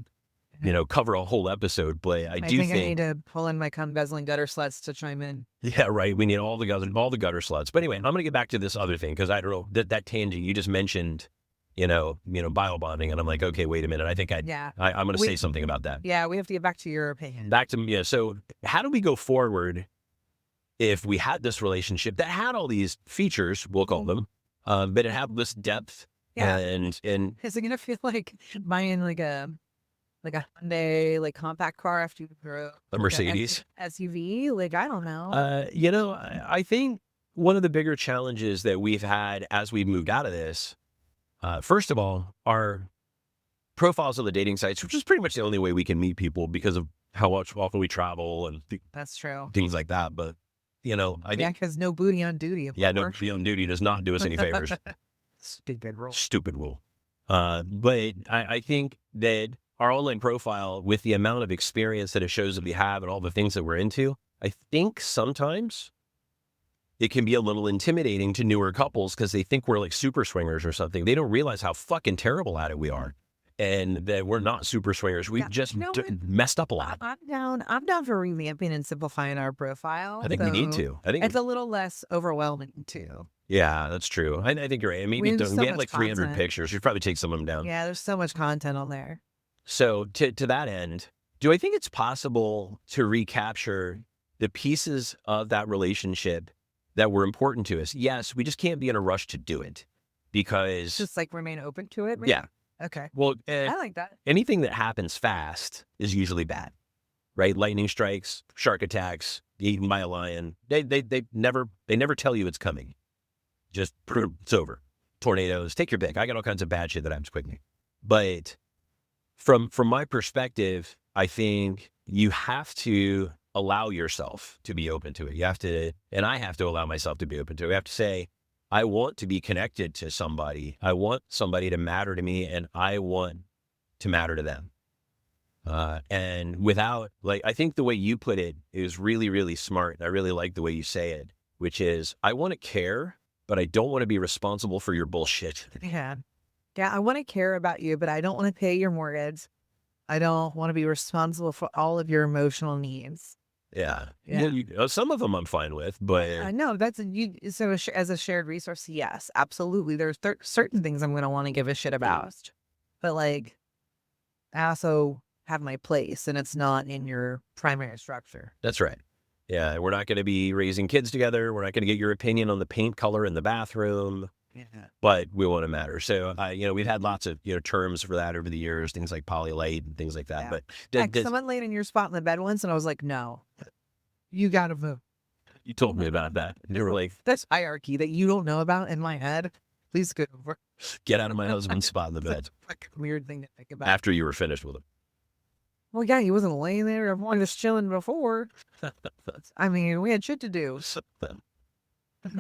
Speaker 3: cover a whole episode. But I do think
Speaker 4: I need to pull in my cum guzzling gutter sluts to chime in.
Speaker 3: Yeah, right. We need all the gutter sluts. But anyway, I'm going to get back to this other thing because I don't know that tangent you just mentioned, bio bonding, and I'm like, okay, wait a minute. I think I'm going to say something about that.
Speaker 4: Yeah, we have to get back to your opinion.
Speaker 3: So how do we go forward if we had this relationship that had all these features, we'll call them, but it had this depth?
Speaker 4: Yeah.
Speaker 3: And
Speaker 4: is it gonna feel like buying like a Hyundai compact car after you grow
Speaker 3: a Mercedes
Speaker 4: SUV? I don't know.
Speaker 3: I think one of the bigger challenges that we've had as we've moved out of this, first of all, our profiles on the dating sites, which is pretty much the only way we can meet people because of how much often we travel and
Speaker 4: that's true.
Speaker 3: Things like that. But I think
Speaker 4: because no booty on duty.
Speaker 3: No booty on duty does not do us any favors.
Speaker 4: Stupid rule.
Speaker 3: But I think that our online profile, with the amount of experience that it shows that we have and all the things that we're into, I think sometimes it can be a little intimidating to newer couples because they think we're like super swingers or something. They don't realize how fucking terrible at it we are. And that we're not super swingers. We've just messed up a lot.
Speaker 4: I'm down for revamping and simplifying our profile.
Speaker 3: I think we need to. I think
Speaker 4: it's a little less overwhelming too.
Speaker 3: Yeah, that's true. I think you're right. Maybe we have like 300 pictures. We should probably take some of them down.
Speaker 4: Yeah, there's so much content on there.
Speaker 3: So to that end, do I think it's possible to recapture the pieces of that relationship that were important to us? Yes, we just can't be in a rush to do it because
Speaker 4: just remain open to it. Maybe?
Speaker 3: Yeah.
Speaker 4: Okay.
Speaker 3: Well,
Speaker 4: I like that.
Speaker 3: Anything that happens fast is usually bad, right? Lightning strikes, shark attacks, eaten by a lion. They never tell you it's coming. Just it's over. Tornadoes, take your pick. I got all kinds of bad shit that happens quickly. But from my perspective, I think you have to allow yourself to be open to it. You have to, and I have to allow myself to be open to it. We have to say, I want to be connected to somebody. I want somebody to matter to me, and I want to matter to them. And without, I think the way you put it is really, really smart. And I really like the way you say it, which is, I want to care, but I don't want to be responsible for your bullshit.
Speaker 4: Yeah. Yeah, I want to care about you, but I don't want to pay your mortgage. I don't want to be responsible for all of your emotional needs.
Speaker 3: Yeah. Some of them I'm fine with, but
Speaker 4: I know that's so as a shared resource. Yes, absolutely. There's certain things I'm going to want to give a shit about, but I also have my place, and it's not in your primary structure.
Speaker 3: That's right. Yeah, we're not going to be raising kids together. We're not going to get your opinion on the paint color in the bathroom. Yeah. But we want to matter. So, we've had lots of, terms for that over the years, things like polylite and things like that.
Speaker 4: Yeah. But someone laid in your spot in the bed once, and I was like, no, you got to move.
Speaker 3: You told me about that. And you were like,
Speaker 4: that's hierarchy that you don't know about in my head. Please go over.
Speaker 3: Get out of my husband's spot in the bed.
Speaker 4: That's a weird thing to think about.
Speaker 3: After you were finished with him.
Speaker 4: Well, yeah, he wasn't laying there. Everyone was chilling before. I mean, we had shit to do.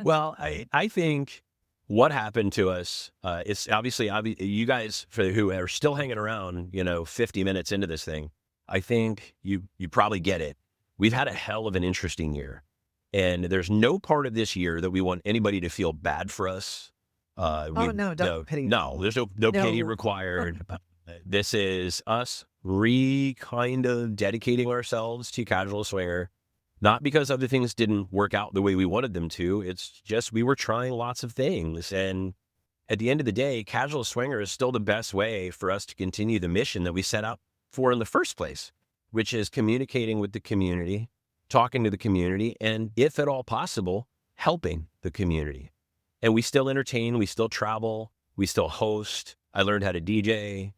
Speaker 3: Well, I think what happened to us is obviously you guys who are still hanging around, 50 minutes into this thing, I think you probably get it. We've had a hell of an interesting year, and there's no part of this year that we want anybody to feel bad for us.
Speaker 4: Don't pity.
Speaker 3: No, there's no pity required. This is us kind of dedicating ourselves to casual swinger. Not because other things didn't work out the way we wanted them to. It's just we were trying lots of things. And at the end of the day, casual swinger is still the best way for us to continue the mission that we set out for in the first place, which is communicating with the community, talking to the community, and if at all possible, helping the community. And we still entertain, we still travel, we still host. I learned how to DJ.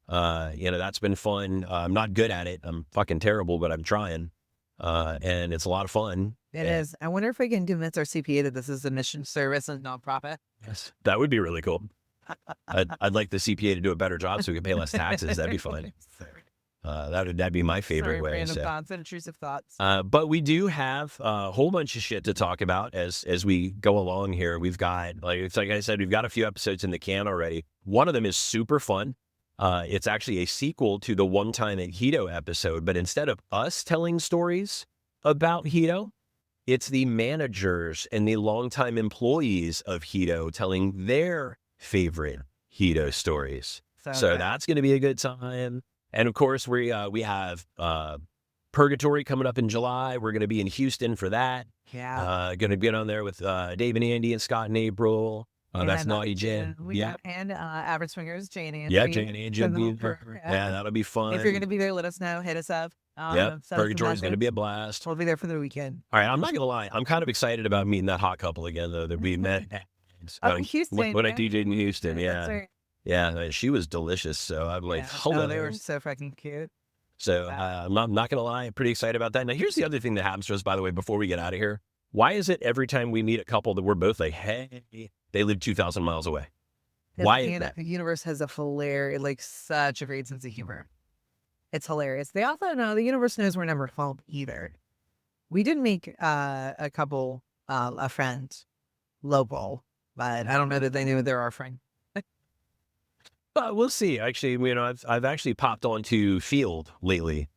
Speaker 3: That's been fun. I'm not good at it. I'm fucking terrible, but I'm trying. And it's a lot of fun.
Speaker 4: It is. I wonder if we can convince our CPA that this is a mission service and nonprofit.
Speaker 3: Yes, that would be really cool. I'd like the CPA to do a better job so we can pay less taxes. That'd be fun. That'd be my favorite way.
Speaker 4: Random thoughts and intrusive thoughts.
Speaker 3: But we do have a whole bunch of shit to talk about as we go along here. We've got, like I said, we've got a few episodes in the can already. One of them is super fun. It's actually a sequel to the One Time at Hedon episode, but instead of us telling stories about Hedon, it's the managers and the longtime employees of Hedon telling their favorite Hedon stories. So that's going to be a good time. And of course, we have Purgatory coming up in July. We're going to be in Houston for that.
Speaker 4: Yeah.
Speaker 3: Going to get on there with Dave and Andy and Scott and April. That's Naughty Jen.
Speaker 4: Yeah. And Average Swingers, Jay and Andy.
Speaker 3: Yeah, Jay and Andy will be there. Yeah, that'll be fun.
Speaker 4: If you're going to be there, let us know. Hit us up.
Speaker 3: Purgatory is going to be a blast.
Speaker 4: We'll be there for the weekend.
Speaker 3: All right, I'm not going to lie. I'm kind of excited about meeting that hot couple again, though, that we met
Speaker 4: Houston.
Speaker 3: When I DJ'd in Houston.
Speaker 4: That's right.
Speaker 3: Yeah, she was delicious. So I'm like, hello.
Speaker 4: Oh, they were so fucking cute.
Speaker 3: So I'm not going to lie. I'm pretty excited about that. Now, here's the other thing that happens to us, by the way, before we get out of here. Why is it every time we meet a couple that we're both like, hey, they live 2,000 miles away? Why is that?
Speaker 4: The universe has such a great sense of humor. It's hilarious. They also know the universe knows we're never home either. We did make a couple, a friend local, but I don't know that they knew they're our friend.
Speaker 3: But we'll see. Actually, I've actually popped onto Field lately,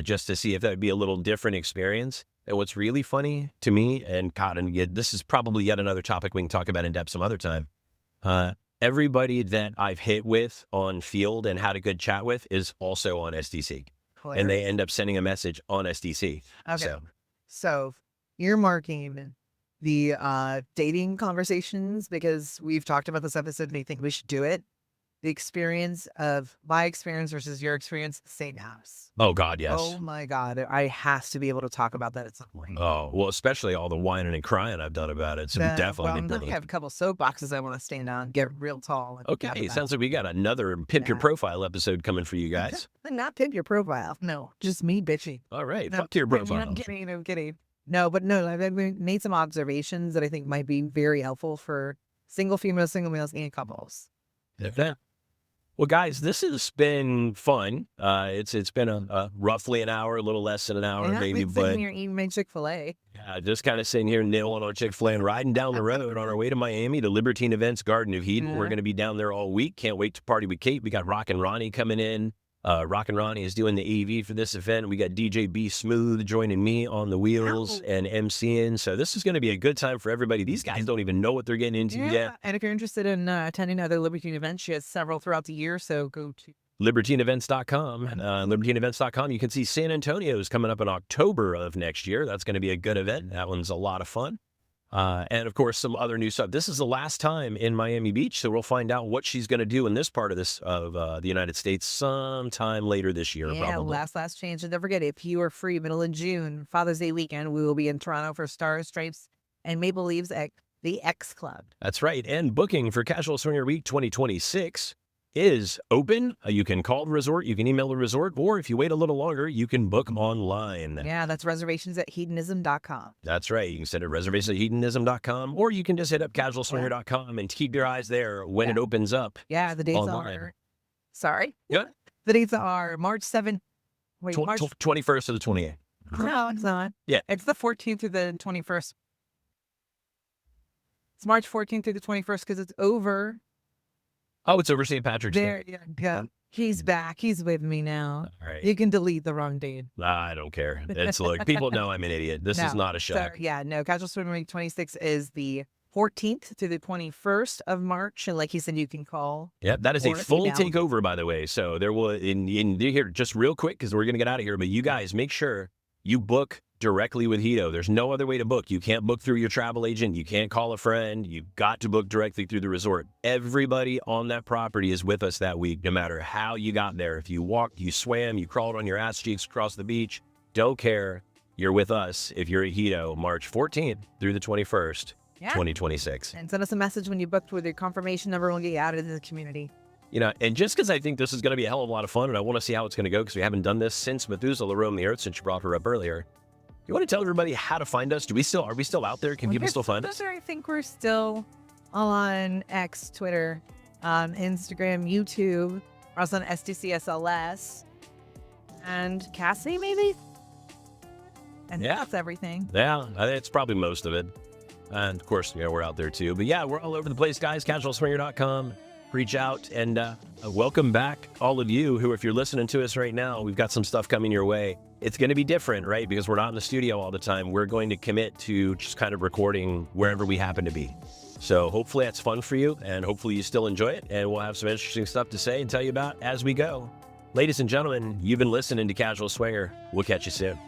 Speaker 3: just to see if that would be a little different experience. And what's really funny to me, and God, this is probably yet another topic we can talk about in depth some other time. Everybody that I've hit with on Field and had a good chat with is also on SDC. Hilarious. And they end up sending a message on SDC.
Speaker 4: Okay. So earmarking the dating conversations, because we've talked about this episode and I think we should do it. The experience of my experience versus your experience, same house.
Speaker 3: Oh, God, yes.
Speaker 4: Oh, my God. I has to be able to talk about that at some point.
Speaker 3: Oh, well, especially all the whining and crying I've done about it. So definitely.
Speaker 4: I have a couple soapboxes I want to stand on, get real tall.
Speaker 3: Okay, it sounds like we got another Pimp Your Profile episode coming for you guys.
Speaker 4: Not Pimp Your Profile. No, just me bitching.
Speaker 3: All right, fuck your profile.
Speaker 4: I'm kidding. No, I've made some observations that I think might be very helpful for single females, single males, and couples.
Speaker 3: Yeah. Well, guys, this has been fun. It's been roughly an hour, a little less than an hour, maybe.
Speaker 4: But sitting here eating my Chick-fil-A.
Speaker 3: Yeah, just kind of sitting here nibbling on Chick-fil-A and riding down the road on our way to Miami to Libertine Events Garden of Hedon. We're going to be down there all week. Can't wait to party with Kate. We got Rock and Ronnie coming in. Rock and Ronnie is doing the AV for this event. We got DJ B Smooth joining me on the wheels and MCing. So this is going to be a good time for everybody. These guys don't even know what they're getting into yet.
Speaker 4: And if you're interested in attending other Libertine events, she has several throughout the year. So go to
Speaker 3: LibertineEvents.com. LibertineEvents.com. You can see San Antonio is coming up in October of next year. That's going to be a good event. That one's a lot of fun. And of course, some other new stuff. This is the last time in Miami Beach, so we'll find out what she's going to do in this part of the United States sometime later this year.
Speaker 4: Yeah,
Speaker 3: probably.
Speaker 4: last change. And don't forget, if you are free, middle of June, Father's Day weekend, we will be in Toronto for Stars, Stripes, and Maple Leaves at the X Club.
Speaker 3: That's right. And booking for Casual Swinger Week 2026 is open. You can call the resort, you can email the resort, or if you wait a little longer, you can book online.
Speaker 4: Yeah, that's reservations at hedonism.com.
Speaker 3: That's right. You can send a reservation at hedonism.com, or you can just hit up casualswinger.com and keep your eyes there when it opens up.
Speaker 4: Yeah, the dates
Speaker 3: online.
Speaker 4: are... Sorry?
Speaker 3: Yeah.
Speaker 4: The dates are March 7th. Wait, March
Speaker 3: 21st to the 28th.
Speaker 4: No, it's not.
Speaker 3: Yeah.
Speaker 4: It's the 14th through the 21st. It's March 14th through the 21st because it's over...
Speaker 3: Oh, it's over St. Patrick's Day.
Speaker 4: Yeah. He's back. He's with me now.
Speaker 3: All right.
Speaker 4: You can delete the wrong date.
Speaker 3: I don't care. Look, people know I'm an idiot. This is not a show.
Speaker 4: Casual Swim Week 26 is the 14th to the 21st of March. And like he said, you can call.
Speaker 3: Yep, that is a full takeover, by the way. So there will, in here, just real quick, because we're going to get out of here. But you guys, make sure you book directly with Hedon. There's no other way to book. You can't book through your travel agent. You can't call a friend. You've got to book directly through the resort. Everybody on that property is with us that week, no matter how you got there. If you walked, you swam, you crawled on your ass cheeks across the beach, don't care. You're with us if you're at Hedon, March 14th through the 21st.
Speaker 4: Yeah.
Speaker 3: 2026.
Speaker 4: And send us a message when you booked with your confirmation number. We'll get you added to the community.
Speaker 3: And just because I think this is going to be a hell of a lot of fun, and I want to see how it's going to go, because we haven't done this since Methuselah roamed the earth, since you brought her up earlier. You want to tell everybody how to find us? Are we still out there? Can people still find us?
Speaker 4: I think we're still on X, Twitter, Instagram, YouTube. We're also on SDCSLS. And Cassie, maybe? And that's everything.
Speaker 3: Yeah, I think it's probably most of it. And of course, we're out there too. But yeah, we're all over the place, guys. CasualSwinger.com. Reach out, and welcome back, all of you who, if you're listening to us right now, we've got some stuff coming your way. It's going to be different, right? Because we're not in the studio all the time. We're going to commit to just kind of recording wherever we happen to be. So hopefully that's fun for you, and hopefully you still enjoy it, and we'll have some interesting stuff to say and tell you about as we go. Ladies and gentlemen, you've been listening to Casual Swinger. We'll catch you soon.